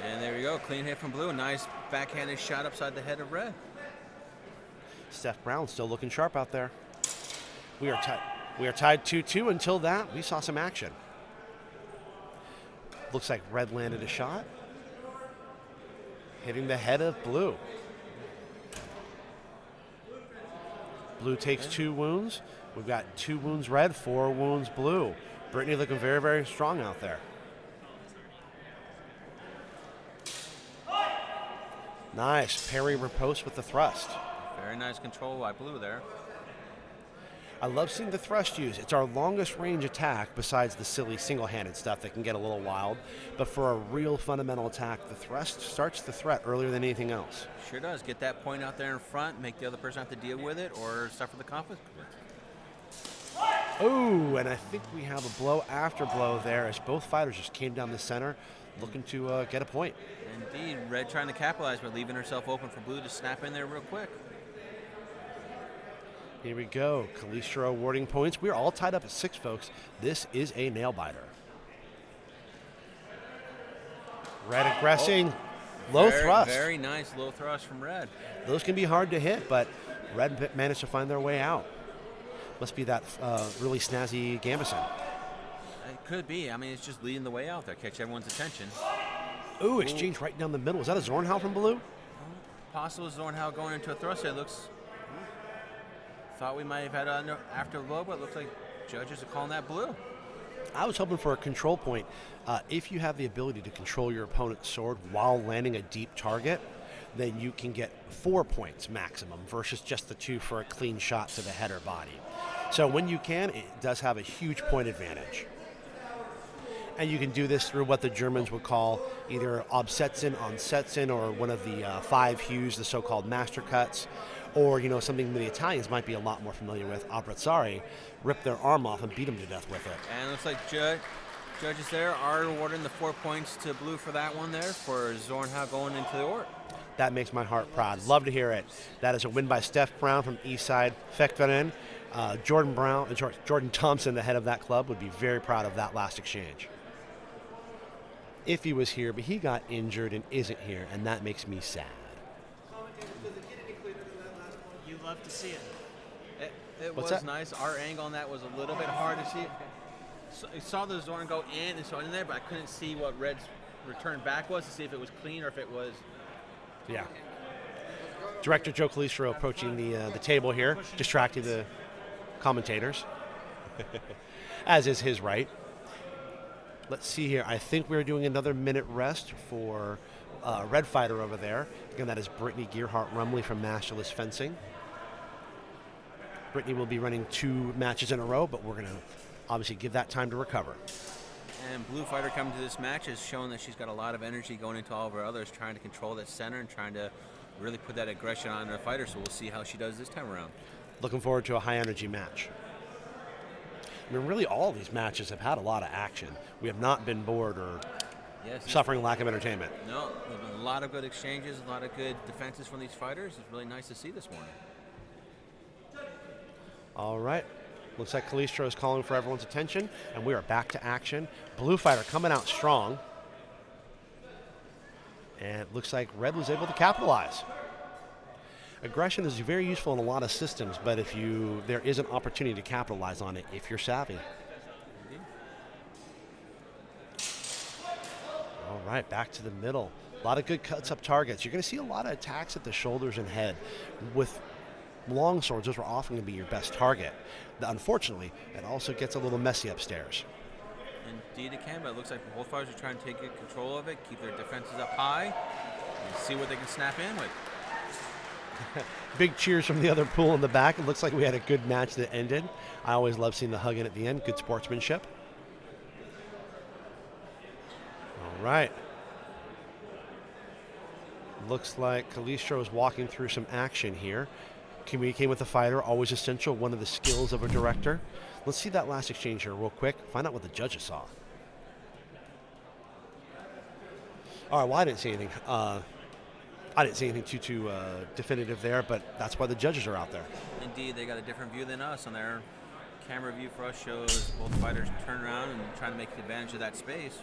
And there we go, clean hit from blue. Nice backhanded shot upside the head of red. Steph Brown still looking sharp out there. We are tied 2-2. Until that, we saw some action. Looks like red landed a shot, hitting the head of blue. Blue takes 2 wounds. We've got 2 wounds red, 4 wounds blue. Brittany looking very, very strong out there. Nice. Parry riposte with the thrust. Very nice control by blue there. I love seeing the thrust used. It's our longest range attack besides the silly single-handed stuff that can get a little wild. But for a real fundamental attack, the thrust starts the threat earlier than anything else. Sure does. Get that point out there in front, make the other person have to deal with it or suffer the consequence. Oh, and I think we have a blow after blow there as both fighters just came down the center looking to get a point. Indeed. Red trying to capitalize by leaving herself open for blue to snap in there real quick. Here we go. Kaitlin awarding points. We're all tied up at 6, folks. This is a nail-biter. Red aggressing. Low thrust. Very nice low thrust from red. Those can be hard to hit, but red managed to find their way out. Must be that really snazzy Gambison. It could be. I mean, it's just leading the way out there. Catch everyone's attention. Ooh, exchange right down the middle. Is that a Zornhal from blue? Possible Zornhal going into a thrust. It looks... Thought we might have had an after blow, but it looks like judges are calling that blue. I was hoping for a control point. If you have the ability to control your opponent's sword while landing a deep target, then you can get 4 points maximum versus just the 2 for a clean shot to the head or body. So when you can, it does have a huge point advantage. And you can do this through what the Germans would call either Absetzen, Onsetzen, or one of the 5 hues, the so-called master cuts, or something the Italians might be a lot more familiar with, Abbrazzare, rip their arm off and beat them to death with it. And it looks like judges there are awarding the 4 points to blue for that one there for Zornhow going into the Ort. That makes my heart proud. Love to hear it. That is a win by Steph Brown from Eastside Fechtveren. Jordan Thompson, the head of that club, would be very proud of that last exchange. If he was here, but he got injured and isn't here, and that makes me sad. You love to see it. It was nice. Our angle on that was a little bit hard to see. So I saw the Zorn go in and so in there, but I couldn't see what Red's return back was to see if it was clean or if it was. Yeah. Director Joe Calistro approaching the table here, distracting the commentators, as is his right. Let's see here. I think we're doing another minute rest for Red Fighter over there. Again, that is Brittany Gearheart Rumley from Masterless Fencing. Brittany will be running 2 matches in a row, but we're going to obviously give that time to recover. And Blue Fighter coming to this match is showing that she's got a lot of energy going into all of her others, trying to control that center and trying to really put that aggression on her fighter. So we'll see how she does this time around. Looking forward to a high-energy match. I mean, really all these matches have had a lot of action. We have not been bored or suffering lack of entertainment. No, there's been a lot of good exchanges, a lot of good defenses from these fighters. It's really nice to see this morning. All right. Looks like Calistro is calling for everyone's attention, and we are back to action. Blue Fighter coming out strong. And it looks like Red was able to capitalize. Aggression is very useful in a lot of systems, but there is an opportunity to capitalize on it if you're savvy. All right, back to the middle. A lot of good cuts up targets. You're going to see a lot of attacks at the shoulders and head. With long swords, those are often going to be your best target. Unfortunately, it also gets a little messy upstairs. Indeed it can, but it looks like both fighters are trying to take good control of it, keep their defenses up high, and see what they can snap in with. Big cheers from the other pool in the back. It looks like we had a good match that ended. I always love seeing the hug in at the end. Good sportsmanship. All right. Looks like Calistro is walking through some action here. Communicating with the fighter, always essential, one of the skills of a director. Let's see that last exchange here real quick. Find out what the judges saw. All right, well, I didn't see anything. I didn't see anything too definitive there, but that's why the judges are out there. Indeed, they got a different view than us, and their camera view for us shows both fighters turn around and trying to make advantage of that space.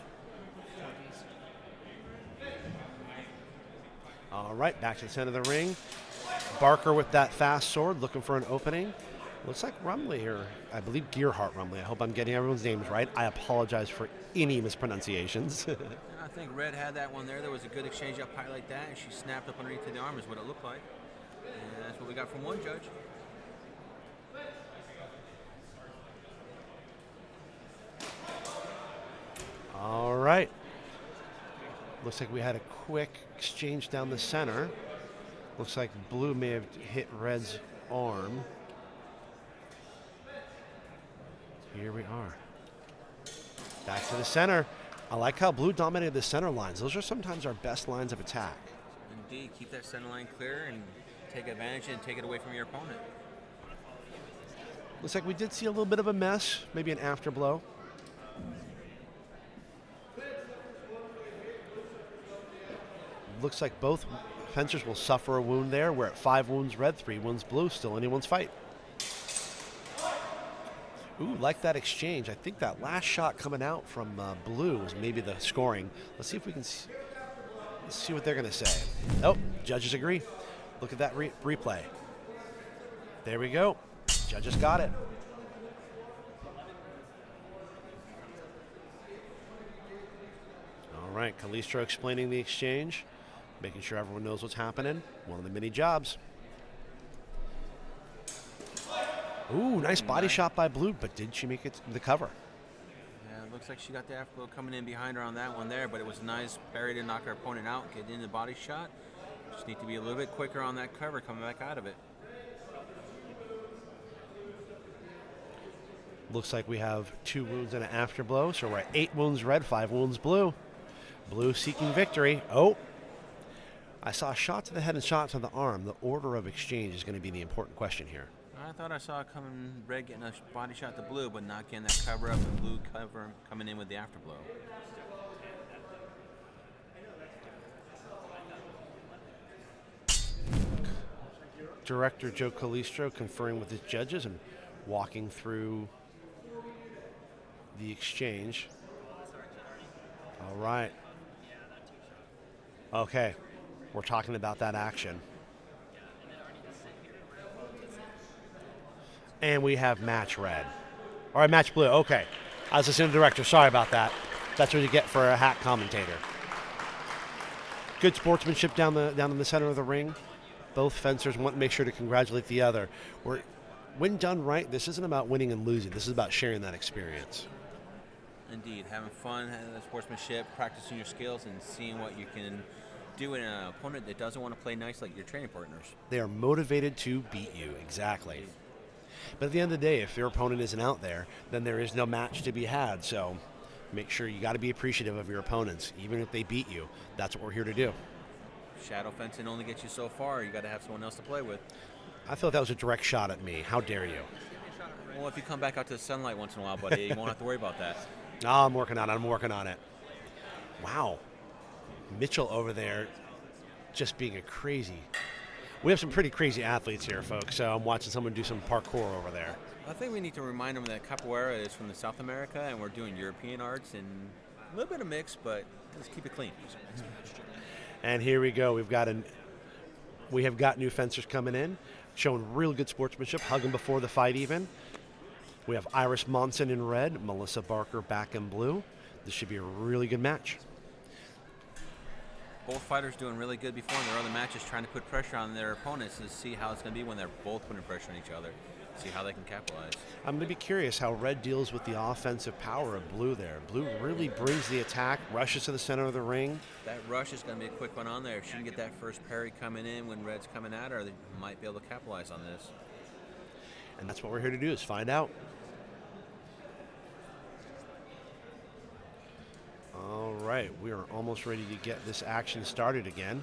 All right, back to the center of the ring. Barker with that fast sword, looking for an opening. Looks like Rumley here. I believe Gearheart Rumley. I hope I'm getting everyone's names right. I apologize for any mispronunciations. I think Red had that one there. There was a good exchange up high like that, and she snapped up underneath the arm is what it looked like. And that's what we got from one judge. All right. Looks like we had a quick exchange down the center. Looks like Blue may have hit Red's arm. Here we are. Back to the center. I like how Blue dominated the center lines. Those are sometimes our best lines of attack. Indeed, keep that center line clear and take advantage and take it away from your opponent. Looks like we did see a little bit of a mess, maybe an afterblow. Looks like both fencers will suffer a wound there. We're at 5 wounds Red, 3 wounds Blue. Still anyone's fight. Ooh, like that exchange. I think that last shot coming out from Blue was maybe the scoring. Let's see if we can let's see what they're going to say. Oh, judges agree. Look at that replay. There we go. Judges got it. All right, Calistro explaining the exchange, making sure everyone knows what's happening. One of the many jobs. Ooh, nice body shot by Blue, but did she make it to the cover? Yeah, Looks like she got the afterglow coming in behind her on that one there, but it was a nice parry to knock her opponent out, get in the body shot. Just need to be a little bit quicker on that cover coming back out of it. Looks like we have 2 wounds and an afterblow, so we're at 8 wounds red, 5 wounds blue. Blue seeking victory. Oh, I saw a shot to the head and shot to the arm. The order of exchange is going to be the important question here. I thought I saw red getting a body shot to blue, but not getting that cover up, and blue cover coming in with the afterblow. Director Joe Calistro conferring with his judges and walking through the exchange. All right. Okay. We're talking about that action. And we have match red. All right, match blue. Okay. I was listening to the director. Sorry about that. That's what you get for a hack commentator. Good sportsmanship down in the center of the ring. Both fencers want to make sure to congratulate the other. When done right, this isn't about winning and losing. This is about sharing that experience. Indeed, having fun, having the sportsmanship, practicing your skills, and seeing what you can do in an opponent that doesn't want to play nice like your training partners. They are motivated to beat you, exactly. But at the end of the day, if your opponent isn't out there, then there is no match to be had. So make sure you got to be appreciative of your opponents, even if they beat you. That's what we're here to do. Shadow fencing only gets you so far. You got to have someone else to play with. I thought that was a direct shot at me. How dare you? Well, if you come back out to the sunlight once in a while, buddy, you won't have to worry about that. No, I'm working on it. Wow. Mitchell over there just being a crazy. We have some pretty crazy athletes here, folks. So I'm watching someone do some parkour over there. I think we need to remind them that capoeira is from the South America, and we're doing European arts and a little bit of mix, but let's keep it clean. And here we go. We have got new fencers coming in, showing real good sportsmanship, hugging before the fight even. We have Iris Monson in red, Melissa Barker back in blue. This should be a really good match. Both fighters doing really good before in their other matches, trying to put pressure on their opponents to see how it's going to be when they're both putting pressure on each other, see how they can capitalize. I'm going to be curious how red deals with the offensive power of blue there. Blue really brings the attack, rushes to the center of the ring. That rush is going to be a quick one on there. If she can get that first parry coming in when red's coming at her, they might be able to capitalize on this. And that's what we're here to do, is find out. All right, we are almost ready to get this action started again.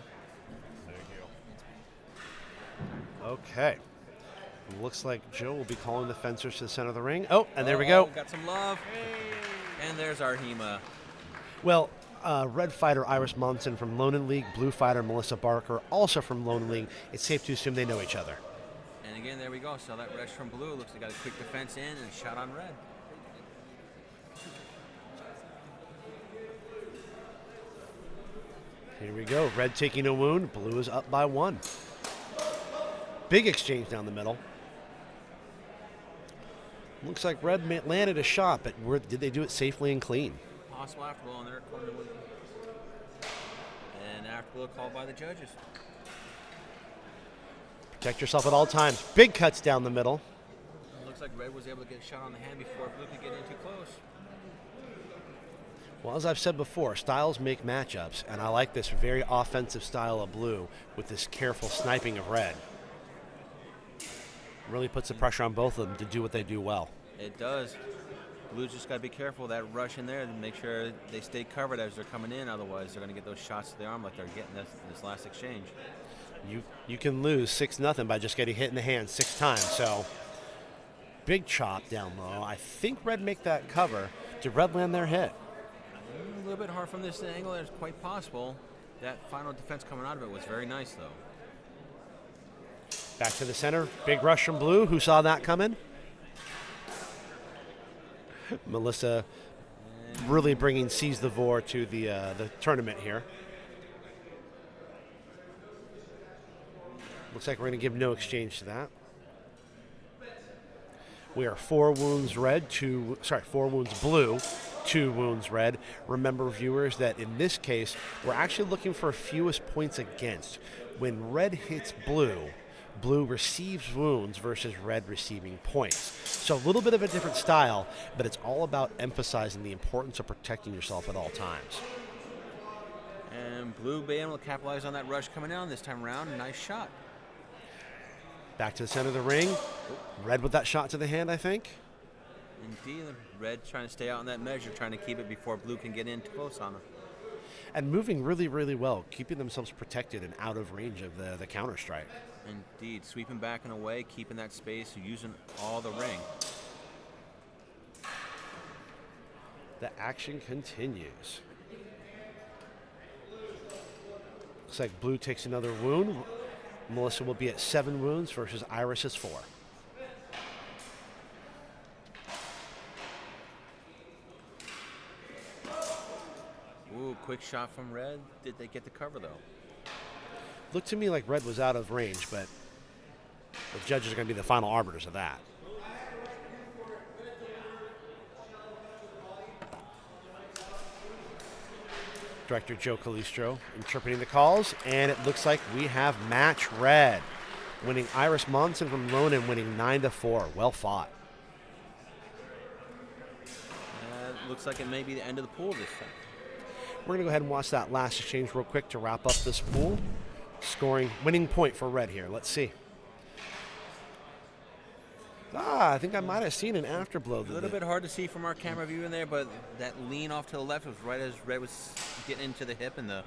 Okay. Looks like Joe will be calling the fencers to the center of the ring. Oh, and there we go. Got some love. Hey. And there's our HEMA. Well, red fighter Iris Monson from Louden League, blue fighter Melissa Barker, also from Louden League. It's safe to assume they know each other. And again, there we go. So that rush from blue looks like got a quick defense in and a shot on red. Here we go. Red taking a wound. Blue is up by 1. Big exchange down the middle. Looks like red landed a shot, but did they do it safely and clean? Possible afterblow on their corner. And afterblow called by the judges. Protect yourself at all times. Big cuts down the middle. Looks like red was able to get a shot on the hand before blue could get in too close. Well, as I've said before, styles make matchups, and I like this very offensive style of blue with this careful sniping of red. Really puts the pressure on both of them to do what they do well. It does. Blue's just got to be careful of that rush in there and make sure they stay covered as they're coming in. Otherwise, they're going to get those shots to the arm like they're getting this last exchange. You can lose 6-0 by just getting hit in the hand 6 times. So, big chop down low. I think red make that cover. Did red land their hit? A little bit hard from this angle. It's quite possible. That final defense coming out of it was very nice, though. Back to the center. Big rush from blue. Who saw that coming? Melissa really bringing Seize the Vor to the tournament here. Looks like we're going to give no exchange to that. We are 4 wounds blue, 2 wounds red. Remember, viewers, that in this case, we're actually looking for fewest points against. When red hits blue, Blue receives wounds versus red receiving points. So a little bit of a different style, but it's all about emphasizing the importance of protecting yourself at all times. And Blue being able to capitalize on that rush coming down this time around. Nice shot. Back to the center of the ring. Red with that shot to the hand, I think. Indeed, Red trying to stay out in that measure, trying to keep it before Blue can get in close on him. And moving really, really well, keeping themselves protected and out of range of the counter strike. Indeed, sweeping back and away, keeping that space, using all the ring. The action continues. Looks like Blue takes another wound. Melissa will be at 7 wounds versus Iris's 4. Ooh, quick shot from Red. Did they get the cover, though? Looked to me like Red was out of range, but the judges are going to be the final arbiters of that. Director Joe Calistro interpreting the calls, and it looks like we have match red, winning Iris Monson from Louden, winning 9-4. Well fought. Looks like it may be the end of the pool this time. We're going to go ahead and watch that last exchange real quick to wrap up this pool. Scoring, winning point for red here. Let's see. I think I might have seen an afterblow. A little bit hard to see from our camera view in there, but that lean off to the left was right as Red was getting into the hip and the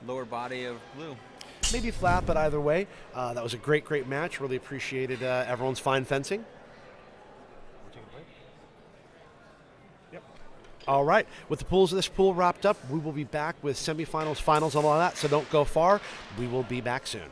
lower body of Blue. Maybe flat, but either way, that was a great, great match. Really appreciated everyone's fine fencing. Yep. All right. With the pools of this pool wrapped up, we will be back with semifinals, finals, and all that. So don't go far. We will be back soon.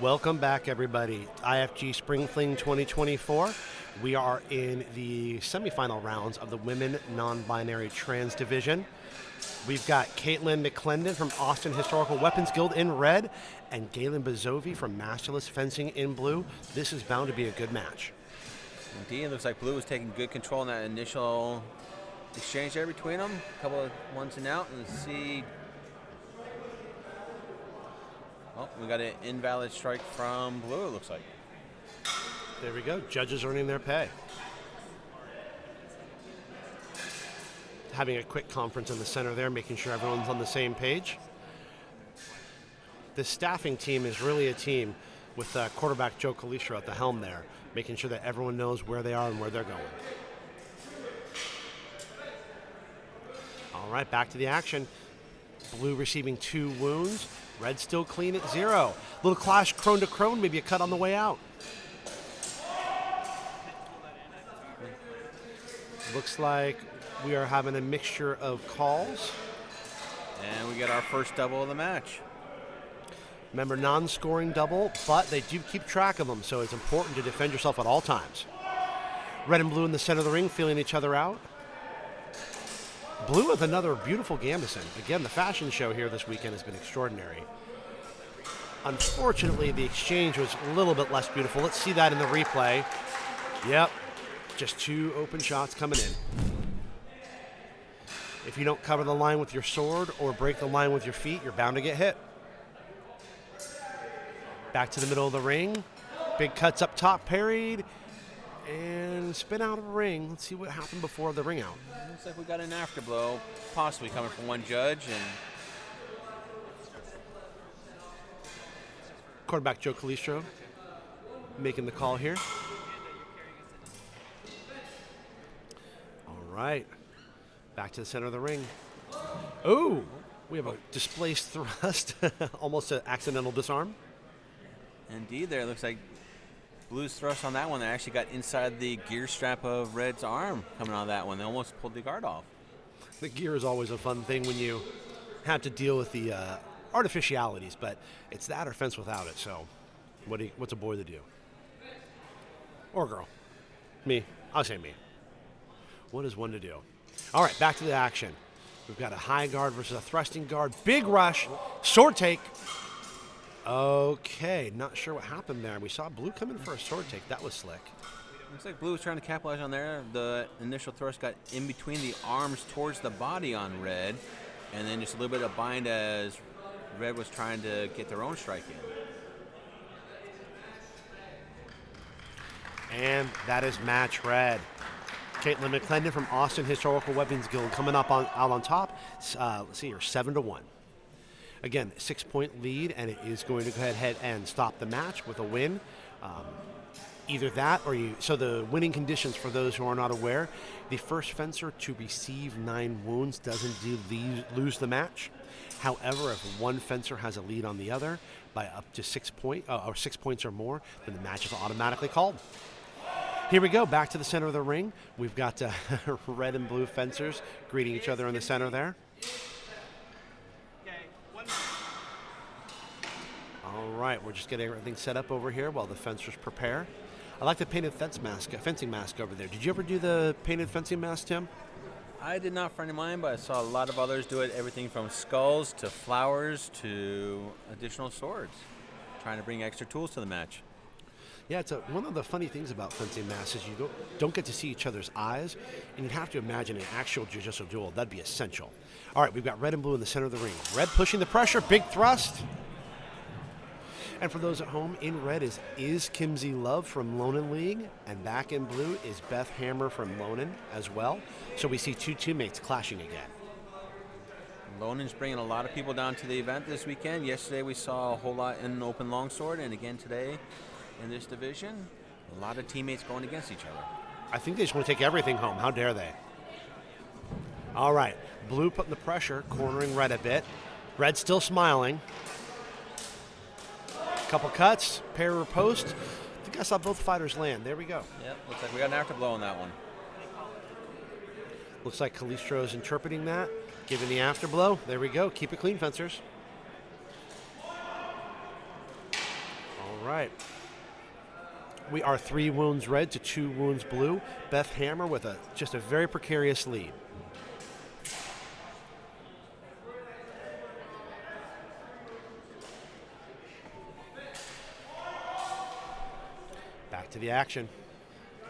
Welcome back, everybody. IFG Spring Fling 2024. We are in the semifinal rounds of the Women Non-Binary Trans Division. We've got Kaitlin McClendon from Austin Historical Weapons Guild in red and Galen Bizovi from Masterless Fencing in blue. This is bound to be a good match. Indeed, it looks like blue was taking good control in that initial exchange there between them. A couple of ones and out, and let's see. Oh, we got an invalid strike from blue, it looks like. There we go. Judges earning their pay. Having a quick conference in the center there, making sure everyone's on the same page. This staffing team is really a team with quarterback Joe Calistro at the helm there, making sure that everyone knows where they are and where they're going. All right, back to the action. Blue receiving 2 wounds. Red still clean at 0. Little clash crone to crone, maybe a cut on the way out. Looks like we are having a mixture of calls. And we get our first double of the match. Remember, non-scoring double, but they do keep track of them, so it's important to defend yourself at all times. Red and blue in the center of the ring, feeling each other out. Blue with another beautiful gambeson. Again, the fashion show here this weekend has been extraordinary. Unfortunately, the exchange was a little bit less beautiful. Let's see that in the replay. Yep, just 2 open shots coming in. If you don't cover the line with your sword or break the line with your feet, you're bound to get hit. Back to the middle of the ring. Big cuts up top, parried, and spin out of the ring. Let's see what happened before the ring out. Looks like we got an afterblow, possibly coming from one judge. And quarterback Joe Calistro making the call here. All right. Back to the center of the ring. Oh, we have a displaced thrust. Almost an accidental disarm. indeed, there it looks like blue's thrust on that one. They actually got inside the gear strap of red's arm coming on that one. They almost pulled the guard off. The gear is always a fun thing when you have to deal with the artificialities, but it's that or fence without it. So what's a boy to do? Or girl? Me. I'll say me. What is one to do? All right, back to the action. We've got a high guard versus a thrusting guard. Big rush. Sword take. Okay, not sure what happened there. We saw blue come in for a sword take. That was slick. Looks like blue was trying to capitalize on there. The initial thrust got in between the arms towards the body on red, and then just a little bit of bind as red was trying to get their own strike in. And that is match red. Kaitlin McClendon from Austin Historical Weapons Guild coming up out on top. Let's see here, 7-1. Again, 6-point lead, and it is going to go ahead and stop the match with a win. Either that or you. So the winning conditions, for those who are not aware, the first fencer to receive 9 wounds doesn't lose the match. However, if one fencer has a lead on the other by up to 6 points or more, then the match is automatically called. Here we go, back to the center of the ring. We've got red and blue fencers greeting each other in the center there. All right, we're just getting everything set up over here while the fencers prepare. I like the painted fencing mask over there. Did you ever do the painted fencing mask, Tim? I did not, friend of mine, but I saw a lot of others do it. Everything from skulls to flowers to additional swords, trying to bring extra tools to the match. Yeah, it's one of the funny things about fencing masks is you don't get to see each other's eyes, and you'd have to imagine an actual jiu-jitsu duel. That'd be essential. All right, we've got red and blue in the center of the ring. Red pushing the pressure, big thrust. And for those at home, in red is Kimseylove from Louden League, and back in blue is Beth Hammer from Louden as well. So we see 2 teammates clashing again. Louden's bringing a lot of people down to the event this weekend. Yesterday we saw a whole lot in open longsword, and again today in this division, a lot of teammates going against each other. I think they just want to take everything home. How dare they? All right, blue putting the pressure, cornering red a bit. Red still smiling. Couple cuts, pair or post. I think I saw both fighters land. There we go. Yep, looks like we got an afterblow on that one. Looks like Calistro is interpreting that, giving the afterblow. There we go. Keep it clean, fencers. All right. We are 3 wounds red to 2 wounds blue. Beth Hammer with just a very precarious lead. Back to the action.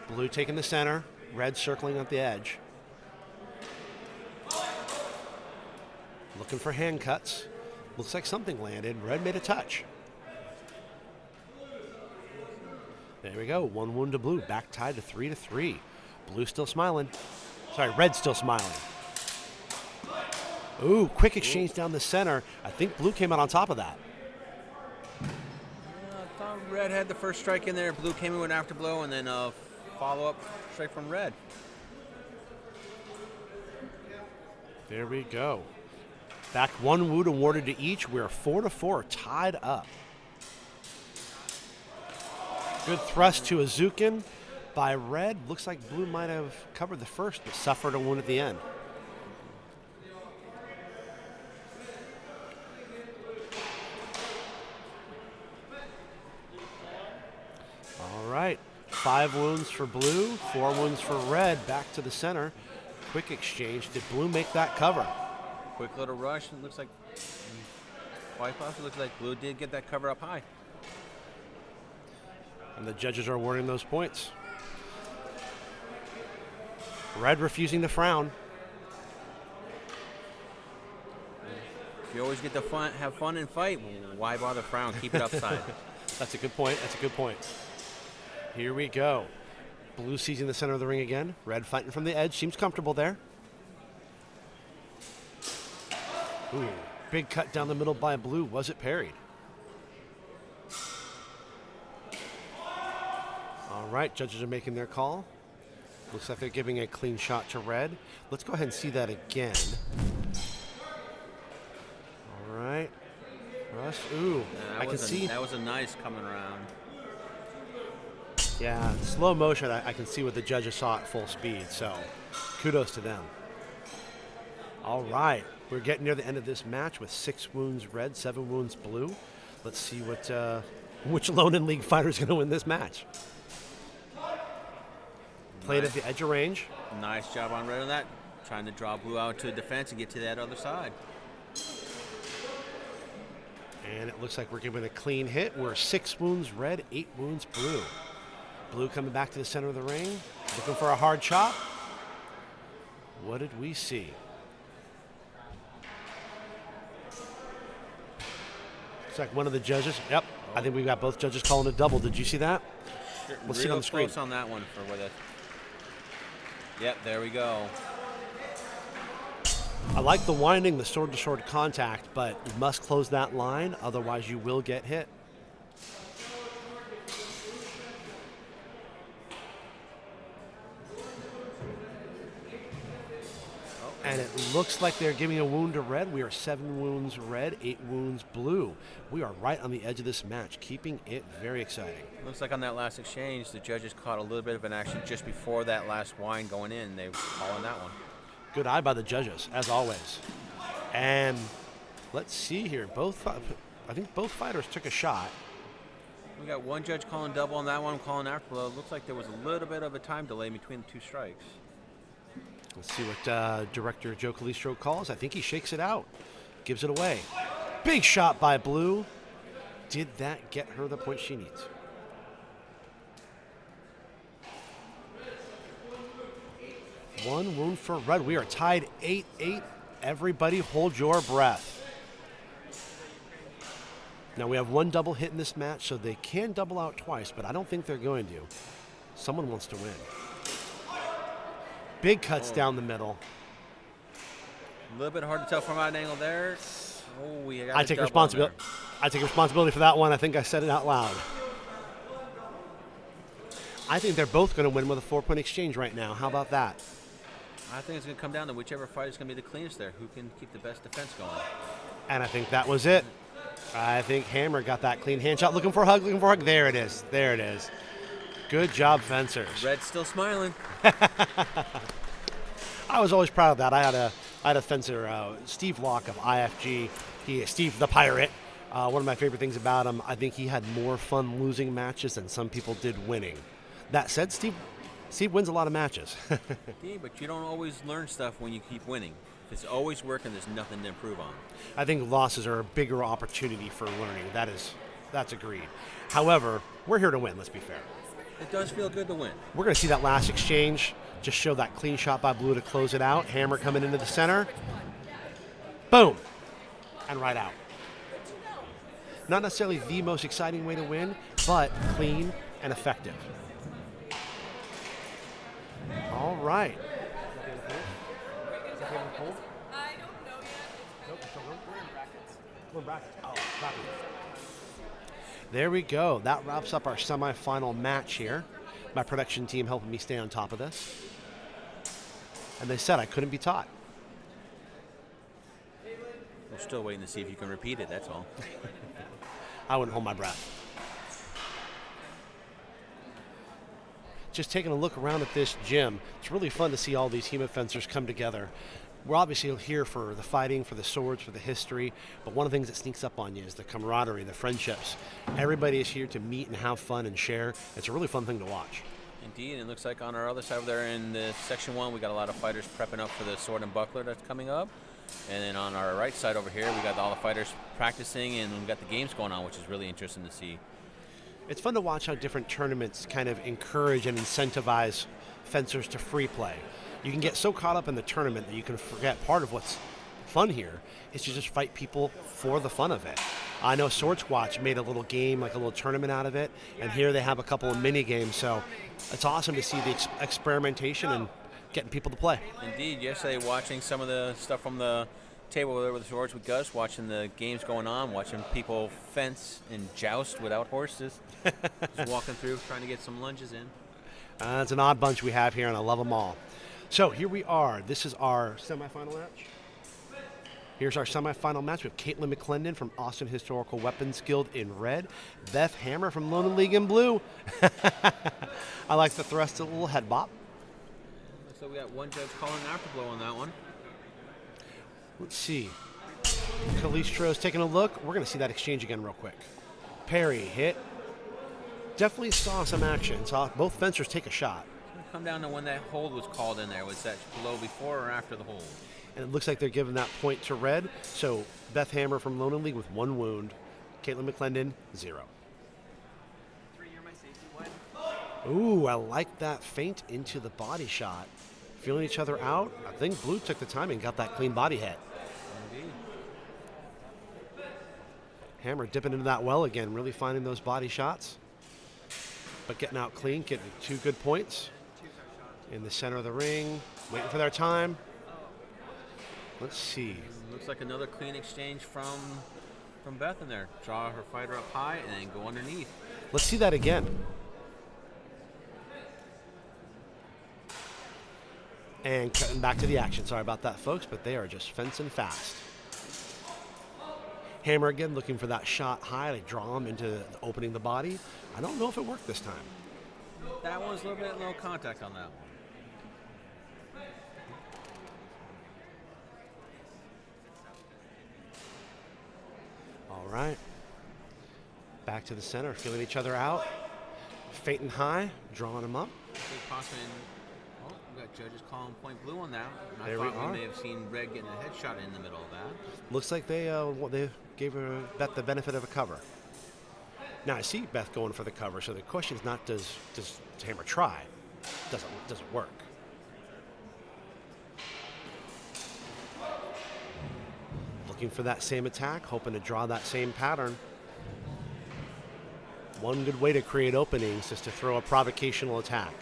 Blue taking the center, red circling at the edge. Looking for hand cuts. Looks like something landed. Red made a touch. There we go. 1 wound to blue. Back tied to 3-3. Blue still smiling. Sorry, red still smiling. Ooh, quick exchange down the center. I think blue came out on top of that. I thought red had the first strike in there. Blue came in with after blow, and then follow-up strike from red. There we go. Back 1 wound awarded to each. We're 4-4, tied up. Good thrust to Azukin by red. Looks like blue might have covered the first, but suffered a wound at the end. All right. 5 wounds for blue, 4 wounds for red. Back to the center. Quick exchange. Did blue make that cover? Quick little rush. It looks like it looks like blue did get that cover up high. And the judges are awarding those points. Red refusing to frown. If you always get to have fun and fight, why bother frown? Keep it upside. That's a good point. That's a good point. Here we go. Blue seizing the center of the ring again. Red fighting from the edge. Seems comfortable there. Ooh, big cut down the middle by blue. Was it parried? All right, judges are making their call. Looks like they're giving a clean shot to red. Let's go ahead and see that again. All right. Rush. Ooh, I can see. That was a nice coming around. Yeah, slow motion. I can see what the judges saw at full speed, so kudos to them. All right, we're getting near the end of this match with 6 wounds red, 7 wounds blue. Let's see which lone and league fighter is going to win this match. Played at the edge of range. Nice job on red on that. Trying to draw blue out to defense and get to that other side. And it looks like we're giving a clean hit. We're 6 wounds red, 8 wounds blue. Blue coming back to the center of the ring, looking for a hard chop. What did we see? Looks like one of the judges. Yep, I think we got both judges calling a double. Did you see that? Sure, We'll see it on the screen. Close on that one for where Yep, there we go. I like the winding, the sword-to-sword contact, but you must close that line, otherwise you will get hit. And it looks like they're giving a wound to red. We are 7 wounds red, 8 wounds blue. We are right on the edge of this match, keeping it very exciting. Looks like on that last exchange, the judges caught a little bit of an action just before that last wind going in. They were calling that one. Good eye by the judges, as always. And let's see here. I think both fighters took a shot. We got one judge calling double on that one, calling after. It looks like there was a little bit of a time delay between the 2 strikes. Let's see what Director Joe Calistro calls. I think he shakes it out, gives it away. Big shot by blue. Did that get her the point she needs? One wound for red. We are tied 8-8. Everybody hold your breath. Now we have 1 double hit in this match, so they can double out twice, but I don't think they're going to. Someone wants to win. Big cuts down the middle. A little bit hard to tell from an angle there. Oh, we got I take responsibility. I take responsibility for that one. I think I said it out loud. I think they're both going to win with a 4-point exchange right now. How about that? I think it's going to come down to whichever fighter is going to be the cleanest there. Who can keep the best defense going? And I think that was it. I think Hammer got that clean hand shot. Looking for a hug, looking for a hug. There it is. There it is. Good job, fencers. Red's still smiling. I was always proud of that. I had a fencer, Steve Locke of IFG. Steve the Pirate. One of my favorite things about him, I think he had more fun losing matches than some people did winning. That said, Steve wins a lot of matches. Yeah, but you don't always learn stuff when you keep winning. If it's always working, there's nothing to improve on. I think losses are a bigger opportunity for learning. That's agreed. However, we're here to win, let's be fair. It does feel good to win. We're going to see that last exchange. Just show that clean shot by Blue to close it out. Hammer coming into the center. Boom. And right out. Not necessarily the most exciting way to win, but clean and effective. All right. I don't know yet. We're in brackets. Oh, brackets. There we go. That wraps up our semifinal match here. My production team helping me stay on top of this. And they said I couldn't be taught. We're still waiting to see if you can repeat it, that's all. I wouldn't hold my breath. Just taking a look around at this gym, it's really fun to see all these HEMA fencers come together. We're obviously here for the fighting, for the swords, for the history, but one of the things that sneaks up on you is the camaraderie, the friendships. Everybody is here to meet and have fun and share. It's a really fun thing to watch. Indeed, it looks like on our other side over there in the Section 1, we got a lot of fighters prepping up for the sword and buckler that's coming up. And then on our right side over here, we got all the fighters practicing, and we've got the games going on, which is really interesting to see. It's fun to watch how different tournaments kind of encourage and incentivize fencers to free play. You can get so caught up in the tournament that you can forget part of what's fun here is to just fight people for the fun of it. I know Sword Squatch made a little game, like a little tournament out of it, and here they have a couple of mini games, so it's awesome to see the experimentation and getting people to play. Indeed, yesterday watching some of the stuff from the table over there with the swords with Gus, watching the games going on, watching people fence and joust without horses, just walking through, trying to get some lunges in. It's an odd bunch we have here, and I love them all. So here we are. This is our semifinal match. Here's our semifinal match with Kaitlin McClendon from Austin Historical Weapons Guild in red, Beth Hammer from Louden League in blue. I like the thrust, a little head bop. So we got one judge calling an afterblow on that one. Let's see. Callistro's taking a look. We're going to see that exchange again real quick. Parry hit. Definitely saw some action. Saw both fencers take a shot. Come down to when that hold was called in there. Was that blow before or after the hold? And it looks like they're giving that point to red. So Beth Hammer from Louden League with 1 wound. Kaitlin McClendon, 0. Ooh, I like that feint into the body shot. Feeling each other out. I think Blue took the time and got that clean body hit. Indeed. Hammer dipping into that well again, really finding those body shots. But getting out clean, getting 2 good points. In the center of the ring, waiting for their time. Let's see. Looks like another clean exchange from Beth in there. Draw her fighter up high and then go underneath. Let's see that again. And cutting back to the action. Sorry about that, folks, but they are just fencing fast. Hammer again looking for that shot high to draw him into opening the body. I don't know if it worked this time. That one's a little bit low contact on that one. All right. Back to the center, feeling each other out. Feinting high, drawing them up. We got judges calling point blue on that. And There I we thought are. we may have seen red getting a headshot in the middle of that. Looks like they gave Beth the benefit of a cover. Now I see Beth going for the cover, so the question is not does Hammer try? Does it work? Looking for that same attack, hoping to draw that same pattern. One good way to create openings is to throw a provocational attack.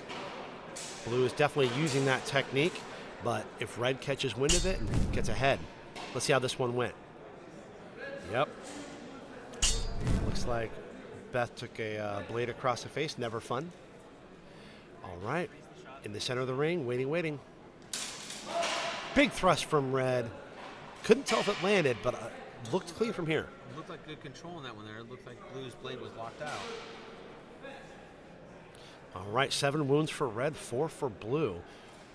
Blue is definitely using that technique, but if red catches wind of it and gets ahead. Let's see how this one went. Yep. Looks like Beth took a blade across the face. Never fun. All right. In the center of the ring, waiting. Big thrust from red. Couldn't tell if it landed, but looked clean from here. It looked like good control on that one there. It looked like Blue's blade was locked out. All right, 7 wounds for red, 4 for blue.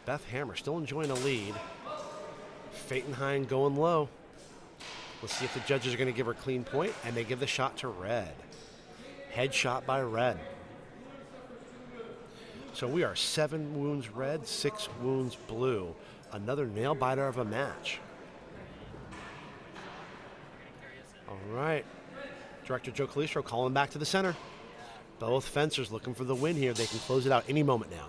Beth Hammer still enjoying a lead. Feinting high and going low. Let's see if the judges are going to give her clean point, and they give the shot to red. Headshot by red. So we are 7 wounds red, 6 wounds blue. Another nail biter of a match. All right. Director Joe Calistro calling back to the center. Both fencers looking for the win here. They can close it out any moment now.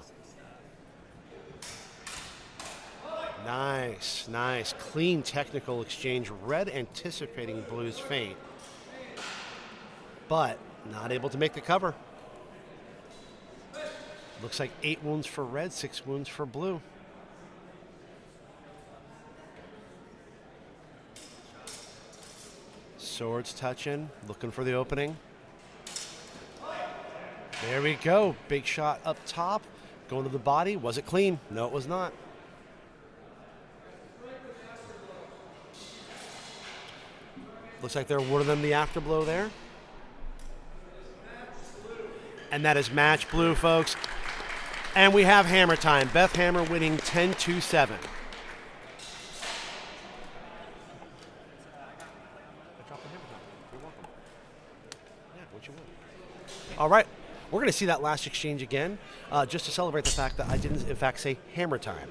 Nice, nice. Clean technical exchange. Red anticipating blue's feint, but not able to make the cover. Looks like 8 wounds for red, 6 wounds for blue. Swords touching, looking for the opening. There we go. Big shot up top. Going to the body. Was it clean? No, it was not. Looks like they're awarding them the afterblow there. And that is match blue, folks. And we have hammer time. Beth Hammer winning 10-7. All right, we're going to see that last exchange again, just to celebrate the fact that I didn't, in fact, say hammer time.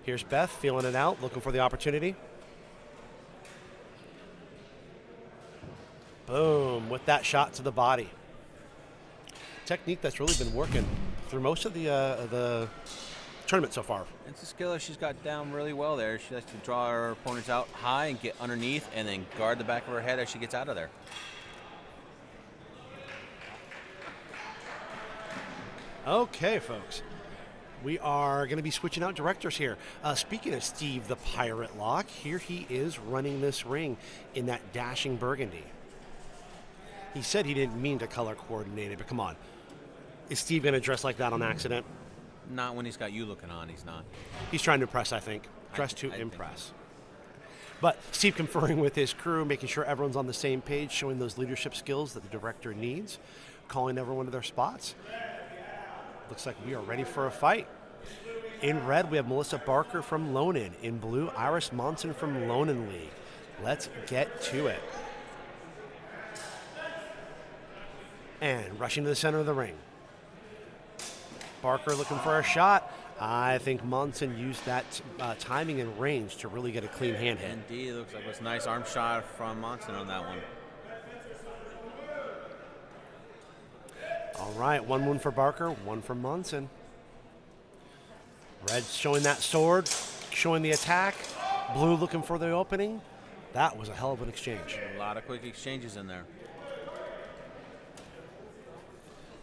Here's Beth feeling it out, looking for the opportunity. Boom, with that shot to the body. Technique that's really been working through most of the tournament so far. It's a skill that she's got down really well there. She likes to draw her opponents out high and get underneath and then guard the back of her head as she gets out of there. Okay, folks. We are going to be switching out directors here. Speaking of Steve the Pirate Lock, here he is running this ring in that dashing burgundy. He said he didn't mean to color coordinate it, but come on. Is Steve going to dress like that on accident? Not when he's got you looking on, he's not. He's trying to impress, I think. Dress to impress. But Steve conferring with his crew, making sure everyone's on the same page, showing those leadership skills that the director needs, calling everyone to their spots. Looks like we are ready for a fight. In red, we have Melissa Barker from Louden. In blue, Iris Monson from Louden League. Let's get to it. And rushing to the center of the ring. Barker looking for a shot. I think Monson used that timing and range to really get a clean hand hit. Indeed, it looks like it was a nice arm shot from Monson on that one. All right, 1 wound for Barker, 1 for Monson. Red showing that sword, showing the attack. Blue looking for the opening. That was a hell of an exchange. A lot of quick exchanges in there.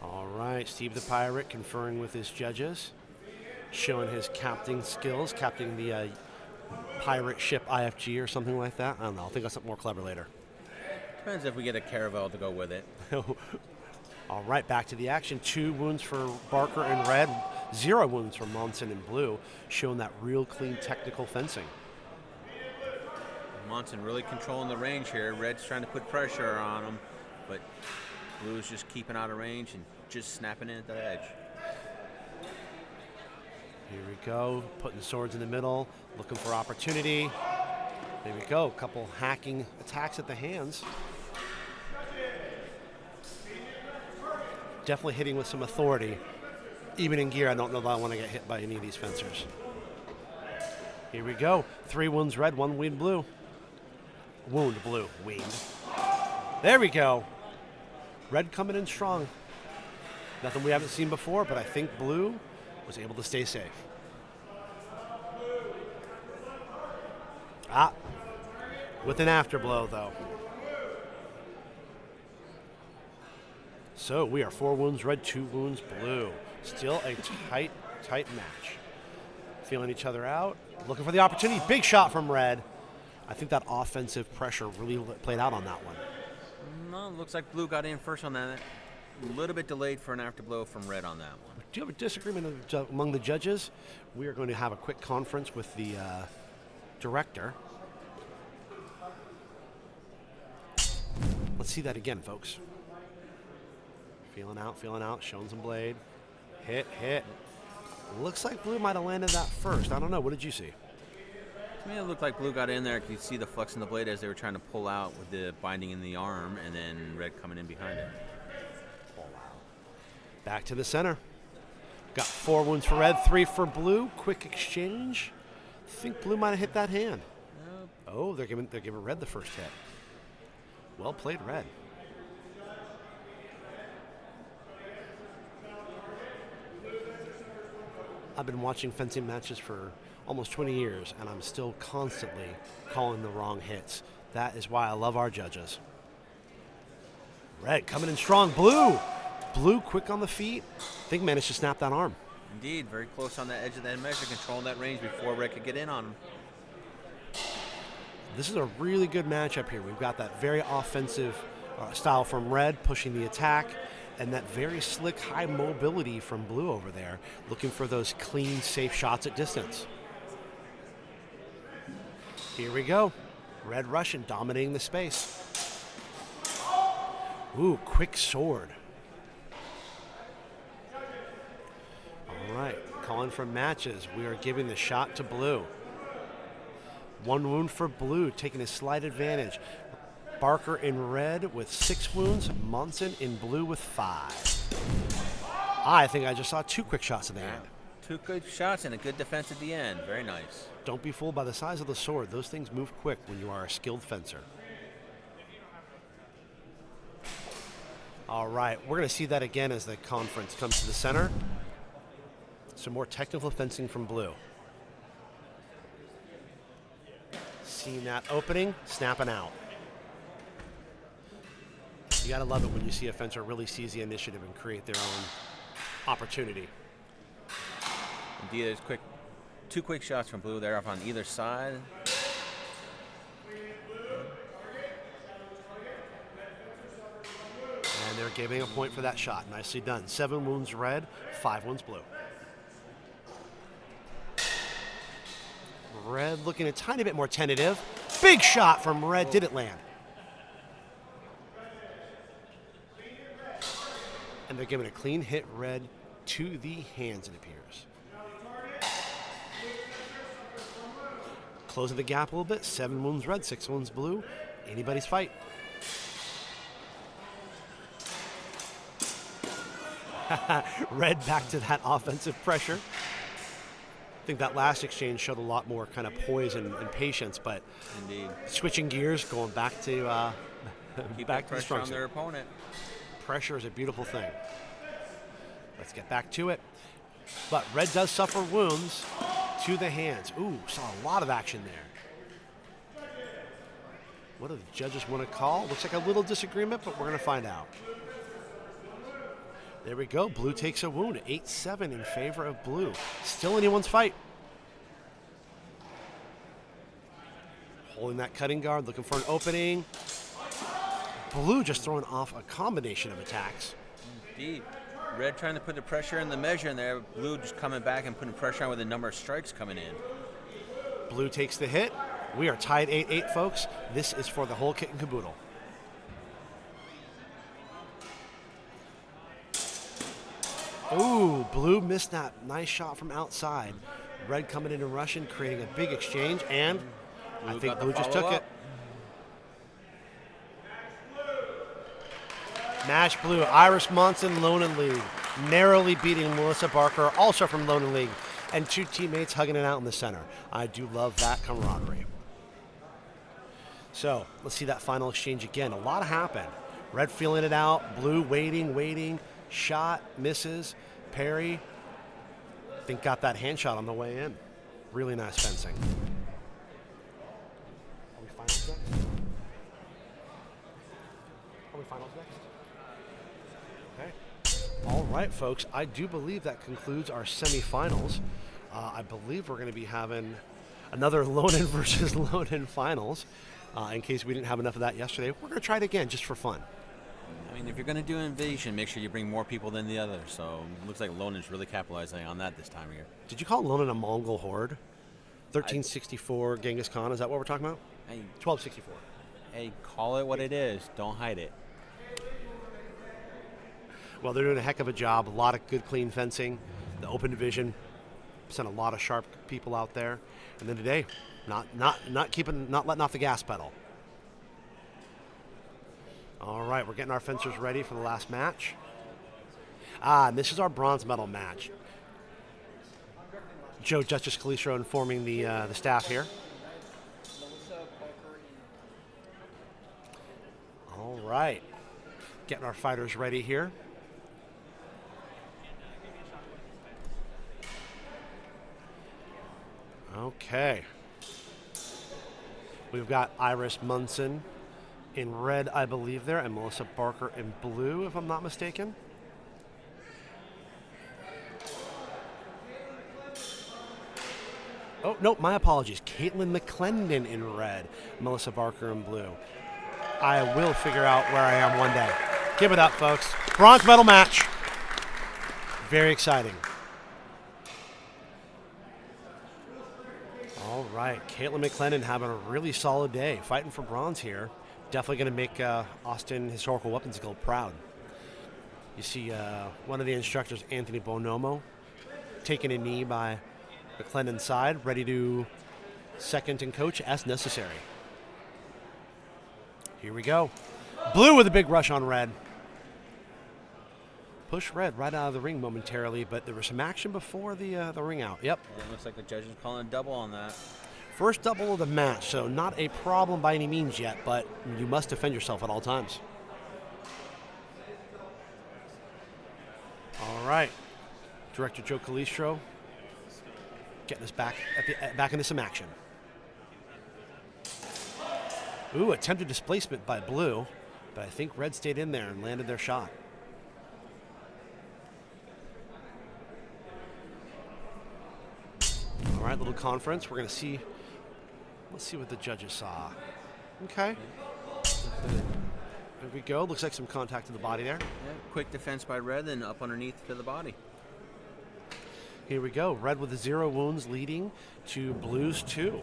All right, Steve the Pirate conferring with his judges, showing his captain skills, captaining the pirate ship IFG or something like that. I don't know. I'll think of something more clever later. Depends if we get a caravel to go with it. All right, back to the action. 2 wounds for Barker in red, 0 wounds for Monson in blue, showing that real clean technical fencing. Monson really controlling the range here. Red's trying to put pressure on him, but Blue's just keeping out of range and just snapping in at the edge. Here we go, putting swords in the middle, looking for opportunity. There we go, a couple hacking attacks at the hands. Definitely hitting with some authority. Even in gear, I don't know that I want to get hit by any of these fencers. Here we go, 3 wounds red, 1 wound blue. Wound blue, wound. There we go. Red coming in strong. Nothing we haven't seen before, but I think blue was able to stay safe. With an afterblow, though. So we are 4 wounds red, 2 wounds blue. Still a tight match. Feeling each other out. Looking for the opportunity. Big shot from red. I think that offensive pressure really played out on that one. No, looks like blue got in first on that. A little bit delayed for an afterblow from red on that one. Do you have a disagreement among the judges? We are going to have a quick conference with the director. Let's see that again, folks. Feeling out, showing some blade. Hit. Looks like blue might have landed that first. I don't know. What did you see? I mean, it looked like blue got in there. You could see the flex in the blade as they were trying to pull out with the binding in the arm, and then red coming in behind it. Back to the center. Got 4 wounds for red, 3 for blue. Quick exchange. I think blue might have hit that hand. Oh, they're giving red the first hit. Well played, red. I've been watching fencing matches for almost 20 years, and I'm still constantly calling the wrong hits. That is why I love our judges. Red coming in strong. Blue quick on the feet. I think managed to snap that arm. Indeed, very close on the edge of that measure, controlling that range before red could get in on him. This is a really good matchup here. We've got that very offensive style from red, pushing the attack, and that very slick high mobility from blue over there, looking for those clean, safe shots at distance. Here we go. Red Russian dominating the space. Ooh, quick sword. All right, calling for matches. We are giving the shot to blue. 1 wound for blue, taking a slight advantage. Barker in red with 6 wounds. Monson in blue with 5. I think I just saw 2 quick shots at the end. 2 good shots and a good defense at the end. Very nice. Don't be fooled by the size of the sword. Those things move quick when you are a skilled fencer. All right, we're going to see that again as the conference comes to the center. Some more technical fencing from blue. Seeing that opening, snapping out. You gotta love it when you see a fencer really seize the initiative and create their own opportunity. Indeed, there's 2 quick shots from blue there up on either side. And they're giving a point for that shot. Nicely done. 7 wounds red, 5 wounds blue. Red looking a tiny bit more tentative. Big shot from red. Did it land? And they're giving a clean hit red to the hands, it appears. Closing the gap a little bit. 7 wounds red, 6 wounds blue. Anybody's fight. Red back to that offensive pressure. I think that last exchange showed a lot more kind of poise and patience, but indeed, switching gears, going back to keep back that to the pressure strong on suit. their opponent. Pressure is a beautiful thing. Let's get back to it. But red does suffer wounds to the hands. Ooh, saw a lot of action there. What do the judges want to call? Looks like a little disagreement, but we're going to find out. There we go. Blue takes a wound. 8-7 in favor of blue. Still anyone's fight. Holding that cutting guard, looking for an opening. Blue just throwing off a combination of attacks. Indeed. Red trying to put the pressure in the measure in there. Blue just coming back and putting pressure on with a number of strikes coming in. Blue takes the hit. We are tied 8-8, folks. This is for the whole kit and caboodle. Ooh, blue missed that nice shot from outside. Red coming into Russian, creating a big exchange, and I think blue just took it. Match blue, Iris Monson, Louden League, narrowly beating Melissa Barker, also from Louden League, and 2 teammates hugging it out in the center. I do love that camaraderie. So let's see that final exchange again. A lot happened. Red feeling it out, blue waiting. Shot, misses, parry. I think got that hand shot on the way in. Really nice fencing. Are we finals next? Are we finals next? Okay. All right, folks. I do believe that concludes our semifinals. I believe we're going to be having another Louden versus Louden finals. In case we didn't have enough of that yesterday, we're going to try it again just for fun. I mean, if you're going to do Invasion, make sure you bring more people than the others. So it looks like Loden's really capitalizing on that this time of year. Did you call Louden a Mongol horde? 1364 Genghis Khan, is that what we're talking about? 1264. Hey, call it what it is. Don't hide it. Well, they're doing a heck of a job. A lot of good, clean fencing. The open division, Sent a lot of sharp people out there. And then today, not letting off the gas pedal. All right, we're getting our fencers ready for the last match. And this is our bronze medal match. Joe Justice Calistro informing the staff here. All right, getting our fighters ready here. Okay. We've got Iris Monson in red, I believe there, and Melissa Barker in blue, if I'm not mistaken. Oh, no, my apologies. Kaitlin McClendon in red, Melissa Barker in blue. I will figure out where I am one day. Give it up, folks. Bronze medal match. Very exciting. All right, Kaitlin McClendon having a really solid day, fighting for bronze here. Definitely going to make Austin Historical Weapons Guild proud. You see one of the instructors, Anthony Bonomo, taking a knee by McClendon's side, ready to second and coach as necessary. Here we go. Blue with a big rush on red. Push red right out of the ring momentarily, but there was some action before the ring out. Yep. Yeah, it looks like the judge is calling a double on that. First double of the match, so not a problem by any means yet, but you must defend yourself at all times. All right. Director Joe Calistro getting us back back into some action. Ooh, attempted displacement by blue, but I think red stayed in there and landed their shot. All right, little conference. We're going to see. Let's see what the judges saw. Okay. There we go. Looks like some contact to the body there. Yeah, quick defense by red, then up underneath to the body. Here we go. Red with the 0 wounds leading to blues 2.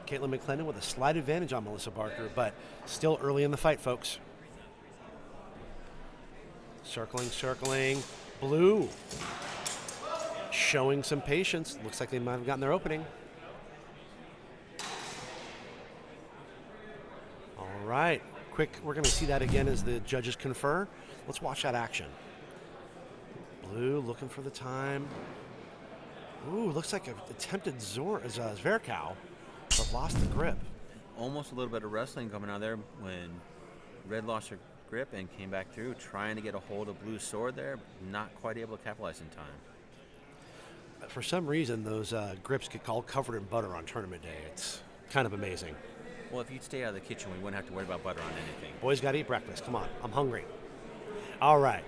Kaitlin McClendon with a slight advantage on Melissa Barker, but still early in the fight, folks. Circling, circling. Blue. Showing some patience. Looks like they might have gotten their opening. All right. Quick, we're going to see that again as the judges confer. Let's watch that action. Blue looking for the time. Ooh, looks like an attempted Zverkow, but lost the grip. Almost a little bit of wrestling coming out there when red lost her grip and came back through, trying to get a hold of blue's sword there, not quite able to capitalize in time. For some reason, those grips get all covered in butter on tournament day. It's kind of amazing. Well, if you'd stay out of the kitchen, we wouldn't have to worry about butter on anything. Boys got to eat breakfast. Come on, I'm hungry. All right.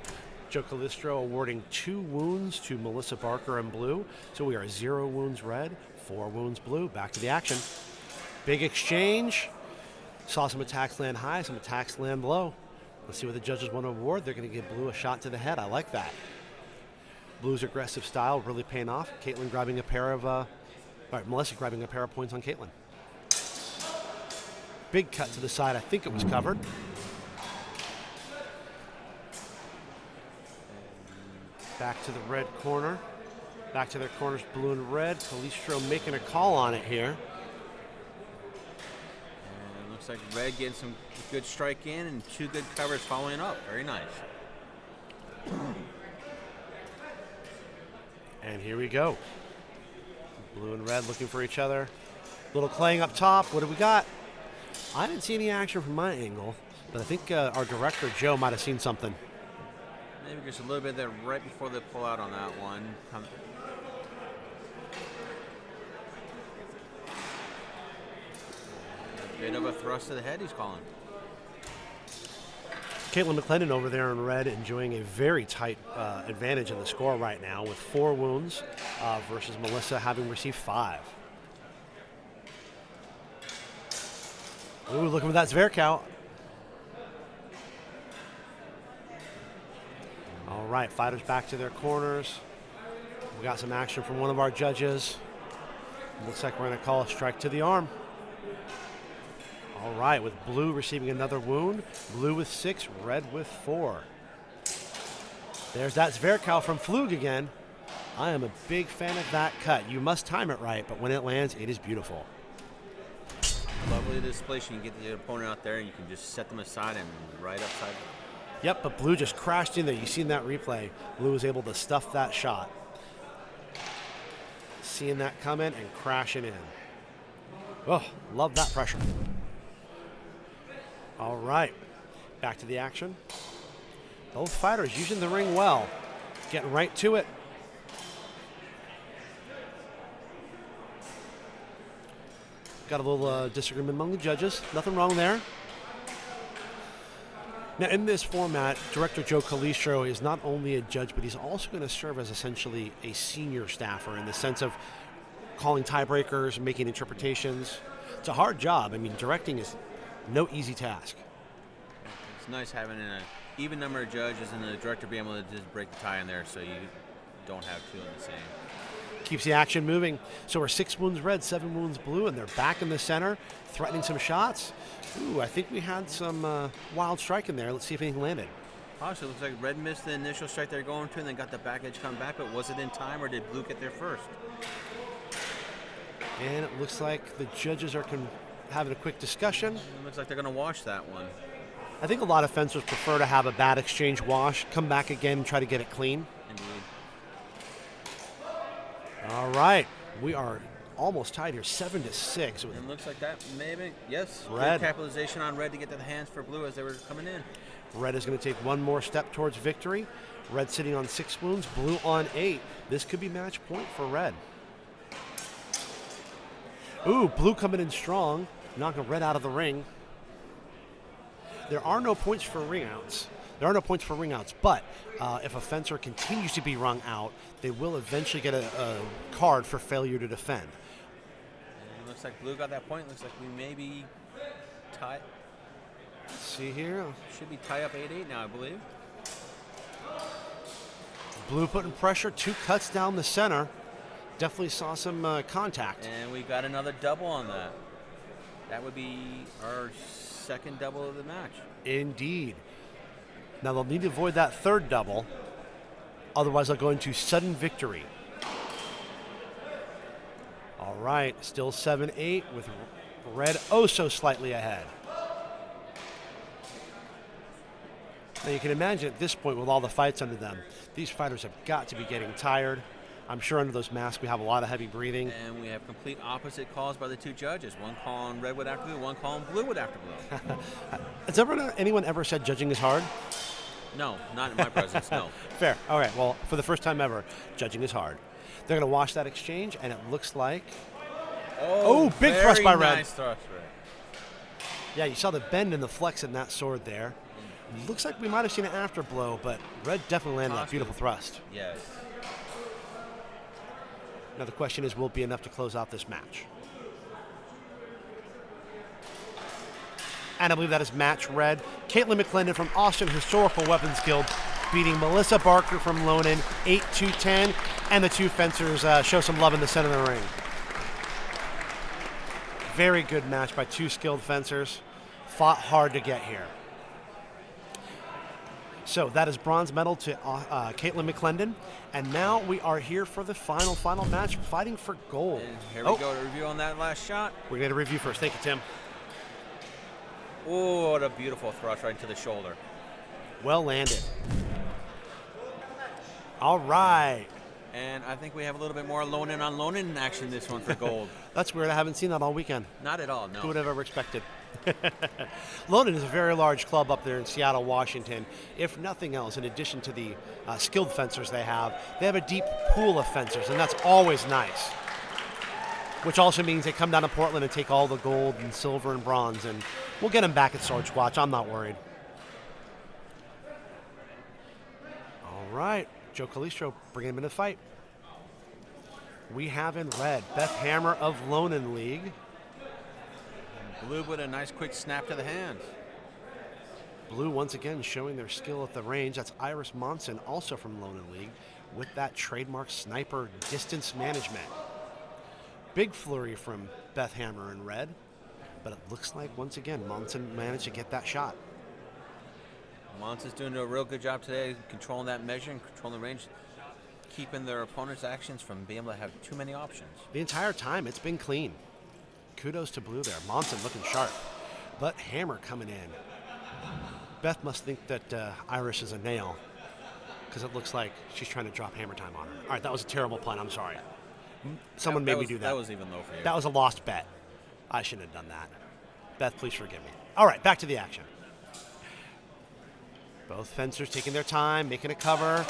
Joe Calistro awarding 2 wounds to Melissa Barker in blue. So we are 0 wounds red, 4 wounds blue. Back to the action. Big exchange. Saw some attacks land high, some attacks land low. Let's see what the judges want to award. They're going to give blue a shot to the head. I like that. Blue's aggressive style really paying off. Kaitlin grabbing a pair of, Melissa grabbing a pair of points on Kaitlin. Big cut to the side. I think it was covered. Back to the red corner. Back to their corners, blue and red. Calistro making a call on it here. And it looks like red getting some good strike in and 2 good covers following up. Very nice. And here we go. Blue and red looking for each other. Little clang up top. What do we got? I didn't see any action from my angle, but I think our director, Joe, might have seen something. Maybe just a little bit there right before they pull out on that one. A bit of a thrust to the head he's calling. Kaitlin McClendon over there in red enjoying a very tight advantage in the score right now with 4 wounds versus Melissa having received 5. Ooh, looking for that Zverkow. All right, fighters back to their corners. We got some action from one of our judges. Looks like we're going to call a strike to the arm. All right, with blue receiving another wound. Blue with 6, red with 4. There's that Zverkow from Flug again. I am a big fan of that cut. You must time it right, but when it lands, it is beautiful. Lovely display. You can get the opponent out there and you can just set them aside and right upside. Yep, but Blue just crashed in there. You seen that replay. Blue was able to stuff that shot. Seeing that coming and crashing in. Oh, love that pressure. All right, back to the action. Both fighters using the ring well, getting right to it. Got a little disagreement among the judges. Nothing wrong there. Now, in this format, Director Joe Calistro is not only a judge, but he's also going to serve as essentially a senior staffer in the sense of calling tiebreakers, making interpretations. It's a hard job. I mean, directing is no easy task. It's nice having an even number of judges and the director being able to just break the tie in there so you don't have two in the same. Keeps the action moving. So we're 6 wounds red, 7 wounds blue, and they're back in the center, threatening some shots. Ooh, I think we had some wild strike in there. Let's see if anything landed. Honestly, it looks like red missed the initial strike they're going to and then got the back edge come back, but was it in time or did blue get there first? And it looks like the judges are having a quick discussion. It looks like they're going to wash that one. I think a lot of fencers prefer to have a bad exchange wash, come back again and try to get it clean. Indeed. All right, we are almost tied here, 7-6. It looks like that maybe, yes. Red. Good capitalization on red to get to the hands for blue as they were coming in. Red is going to take one more step towards victory. Red sitting on 6 wounds, blue on 8. This could be match point for red. Ooh, blue coming in strong, knocking red out of the ring. There are no points for ring outs. But if a fencer continues to be rung out, they will eventually get a card for failure to defend. And it looks like blue got that point. Looks like we may be tied. Let's see here. Should be tie up 8-8 now, I believe. Blue putting pressure, 2 cuts down the center. Definitely saw some contact. And we got another double on that. That would be our second double of the match. Indeed. Now they'll need to avoid that third double. Otherwise they'll go into sudden victory. All right, still 7-8 with red oh so slightly ahead. Now you can imagine at this point with all the fights under them, these fighters have got to be getting tired. I'm sure under those masks we have a lot of heavy breathing. And we have complete opposite calls by the two judges. One calling red would after blue, one calling blue would after blue. Has anyone ever said judging is hard? No, not in my presence, no. Fair. All right, well, for the first time ever, judging is hard. They're going to watch that exchange, and it looks like... Oh, big thrust by red. Nice thrust, red. Yeah, you saw the bend and the flex in that sword there. Looks like we might have seen an afterblow, but red definitely landed that beautiful thrust. Yes. Now the question is, will it be enough to close out this match? And I believe that is match red. Kaitlin McClendon from Austin Historical Weapons Guild beating Melissa Barker from Louden 8-10. And the two fencers show some love in the center of the ring. Very good match by two skilled fencers. Fought hard to get here. So that is bronze medal to Kaitlin McClendon. And now we are here for the final match, fighting for gold. And here we go to review on that last shot. We're going to review first. Thank you, Tim. Oh, what a beautiful thrust right into the shoulder. Well landed. All right. And I think we have a little bit more loan-in on loan-in action this one for gold. That's weird. I haven't seen that all weekend. Not at all, no. Who would have ever expected? Louden is a very large club up there in Seattle, Washington. If nothing else, in addition to the skilled fencers they have a deep pool of fencers, and that's always nice. Which also means they come down to Portland and take all the gold and silver and bronze, and we'll get them back at Sword Squatch. I'm not worried. All right, Joe Calistro bringing him in the fight. We have in red, Beth Hammer of Lonan League. Blue with a nice quick snap to the hands. Blue once again showing their skill at the range. That's Iris Monson, also from Lonan League, with that trademark sniper distance management. Big flurry from Beth Hammer in red, but it looks like once again Monson managed to get that shot. Monson's doing a real good job today controlling that measure and controlling the range. keeping their opponent's actions from being able to have too many options. The entire time, it's been clean. Kudos to Blue there. Monson looking sharp, but Hammer coming in. Beth must think that Iris is a nail because it looks like she's trying to drop Hammer time on her. All right, that was a terrible pun. I'm sorry. Someone made me do that. That was even low for you. That was a lost bet. I shouldn't have done that. Beth, please forgive me. All right, back to the action. Both fencers taking their time, making a cover.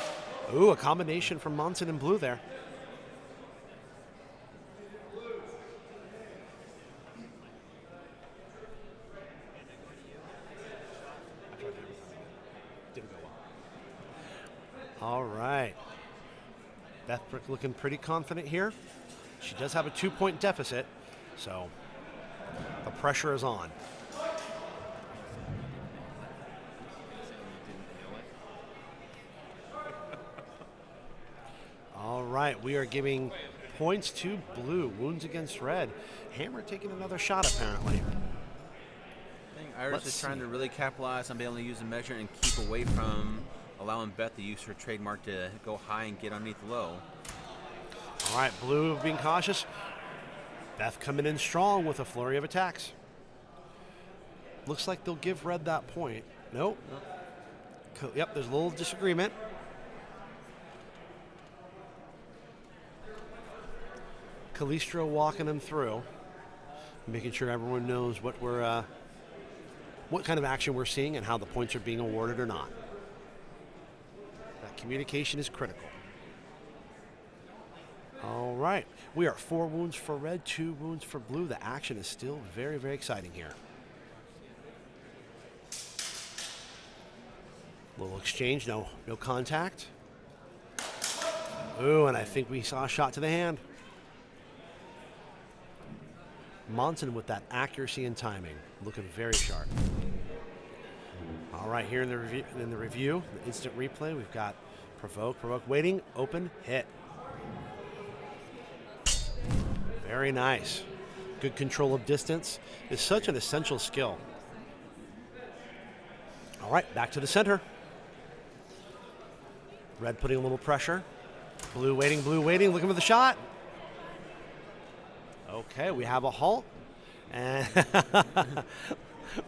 Ooh, a combination from Monson and Blue there. Didn't go well. All right. Beth Brick looking pretty confident here. She does have a 2-point deficit, so the pressure is on. All right, we are giving points to Blue. Wounds against Red. Hammer taking another shot, apparently. I think Iris is trying to really capitalize on being able to use the measure and keep away from allowing Beth to use her trademark to go high and get underneath low. All right, Blue being cautious. Beth coming in strong with a flurry of attacks. Looks like they'll give Red that point. Nope. Yep, there's a little disagreement. Calistro walking them through, making sure everyone knows what what kind of action we're seeing and how the points are being awarded or not. That communication is critical. All right, we are 4 wounds for Red, 2 wounds for Blue. The action is still very, very exciting here. Little exchange, no contact. Ooh, and I think we saw a shot to the hand. Monson with that accuracy and timing, looking very sharp. All right, here in the review, the instant replay, we've got provoke, waiting, open, hit. Very nice. Good control of distance is such an essential skill. All right, back to the center. Red putting a little pressure. Blue waiting, looking for the shot. Okay, we have a halt, and we have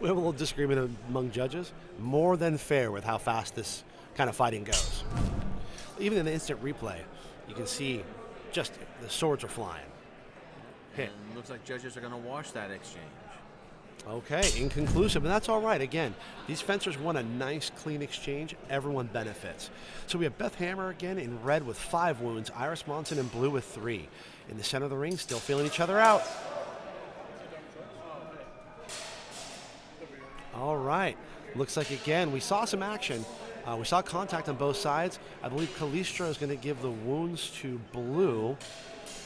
a little disagreement among judges. More than fair with how fast this kind of fighting goes. Even in the instant replay, you can see just the swords are flying. Hit. And looks like judges are going to watch that exchange. Okay, inconclusive, and that's all right. Again, these fencers won a nice, clean exchange. Everyone benefits. So we have Beth Hammer again in Red with 5 wounds, Iris Monson in Blue with 3. In the center of the ring, still feeling each other out. All right, looks like again we saw some action. We saw contact on both sides. I believe Calistro is going to give the wounds to Blue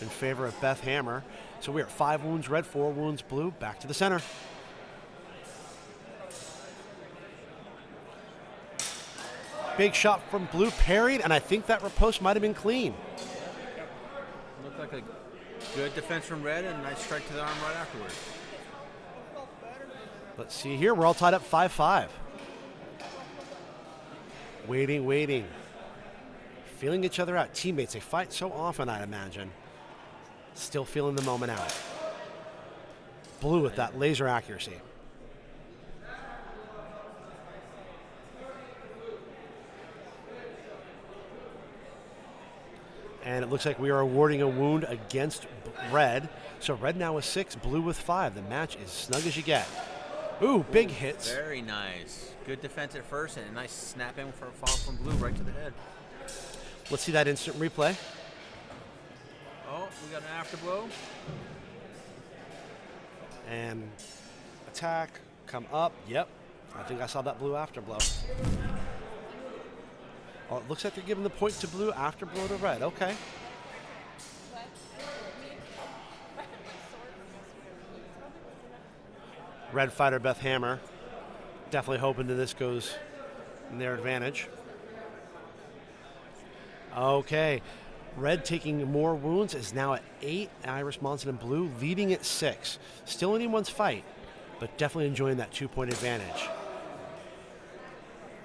in favor of Beth Hammer. So we are 5 wounds Red, 4 wounds Blue. Back to the center. Big shot from Blue, parried, and I think that riposte might have been clean. Looked like a good defense from Red and a nice strike to the arm right afterwards. Let's see here. We're all tied up 5-5. Waiting. Feeling each other out. Teammates, they fight so often, I'd imagine. Still feeling the moment out. Blue with that laser accuracy. And it looks like we are awarding a wound against Red. So Red now with 6, Blue with 5. The match is snug as you get. Ooh, big hits. Very nice. Good defense at first and a nice snap in for a fall from Blue right to the head. Let's see that instant replay. Oh, we got an afterblow. And attack, come up. Yep, I think I saw that Blue afterblow. Oh, it looks like they're giving the point to Blue, afterblow to Red. Okay. Red fighter Beth Hammer. Definitely hoping that this goes in their advantage. Okay. Red taking more wounds is now at 8. Iris Monson and Blue leading at 6. Still anyone's fight, but definitely enjoying that 2-point advantage.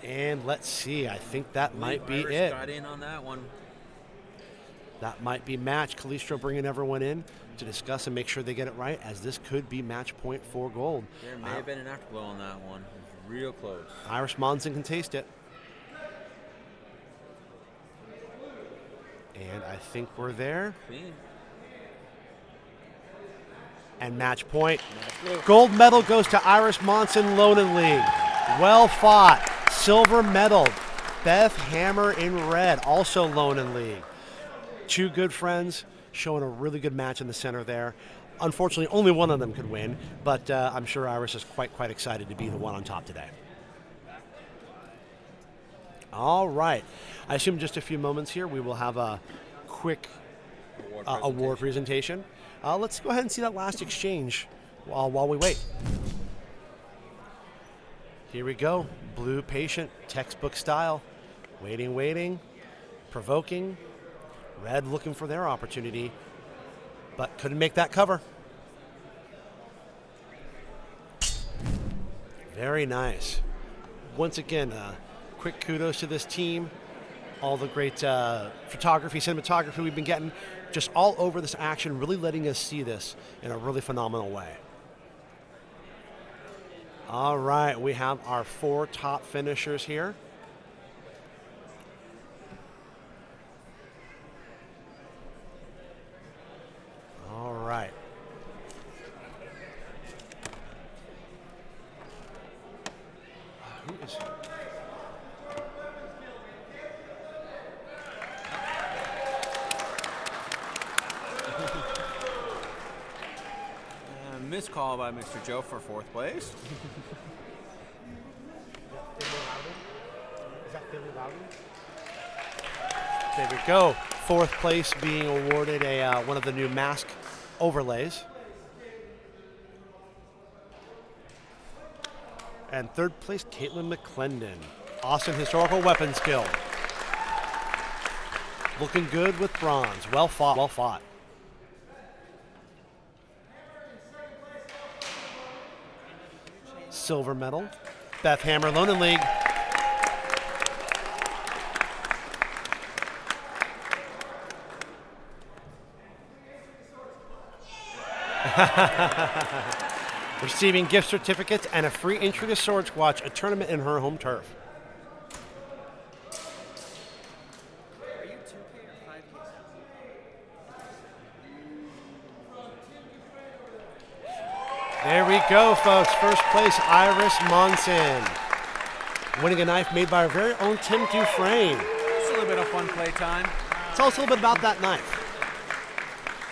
And let's see. I think that might be Iris it. got in on that one. That might be match. Calistro bringing everyone in to discuss and make sure they get it right, as this could be match point for gold. There may have been an afterglow on that one. It was real close. Irish Monson can taste it. And I think we're there. Clean. And match point. Gold medal goes to Irish Monson Louden League. Well fought. Silver medal. Beth Hammer in red, also Louden League. Two good friends showing a really good match in the center there. Unfortunately, only one of them could win, but I'm sure Iris is quite excited to be the one on top today. All right. I assume in just a few moments here we will have a quick award presentation. Let's go ahead and see that last exchange while we wait. Here we go. Blue patient, textbook style. Waiting, provoking. Red looking for their opportunity, but couldn't make that cover. Very nice. Once again, quick kudos to this team. All the great photography, cinematography we've been getting just all over this action, really letting us see this in a really phenomenal way. All right, we have our 4 top finishers here. All right. Who is... Missed call by Mr. Joe for 4th place. Is that Finlay Louden? There we go. 4th place being awarded one of the new mask overlays. And 3rd place, Kaitlin McClendon. Awesome historical weapon skill. Looking good with bronze. Well fought. Silver medal. Beth Hammer, Louden League. Receiving gift certificates and a free entry to Sword Squatch, a tournament in her home turf. Are you 2K or 5K? There we go, folks. 1st place, Iris Monson. Winning a knife made by our very own Tim Dufresne. Just a little bit of fun play time. Tell us a little bit about that knife.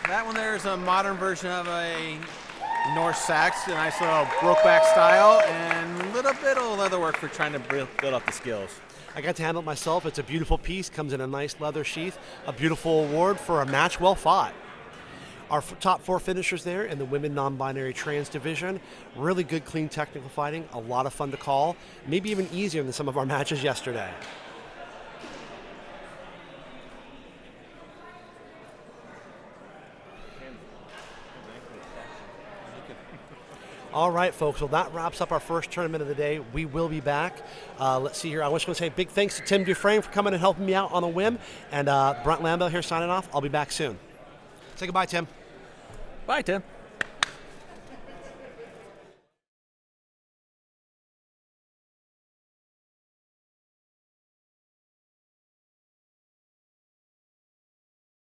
That one there is a modern version of a Norse sax, a nice little brokeback style, and a little bit of leather work for trying to build up the skills. I got to handle it myself. It's a beautiful piece, comes in a nice leather sheath. A beautiful award for a match well fought. Our top 4 finishers there in the women non-binary trans division. Really good, clean technical fighting. A lot of fun to call. Maybe even easier than some of our matches yesterday. All right, folks. Well, that wraps up our first tournament of the day. We will be back. Let's see here. I just want to say a big thanks to Tim Dufresne for coming and helping me out on a whim. And Brent Lambell here signing off. I'll be back soon. Say goodbye, Tim. Bye, Tim.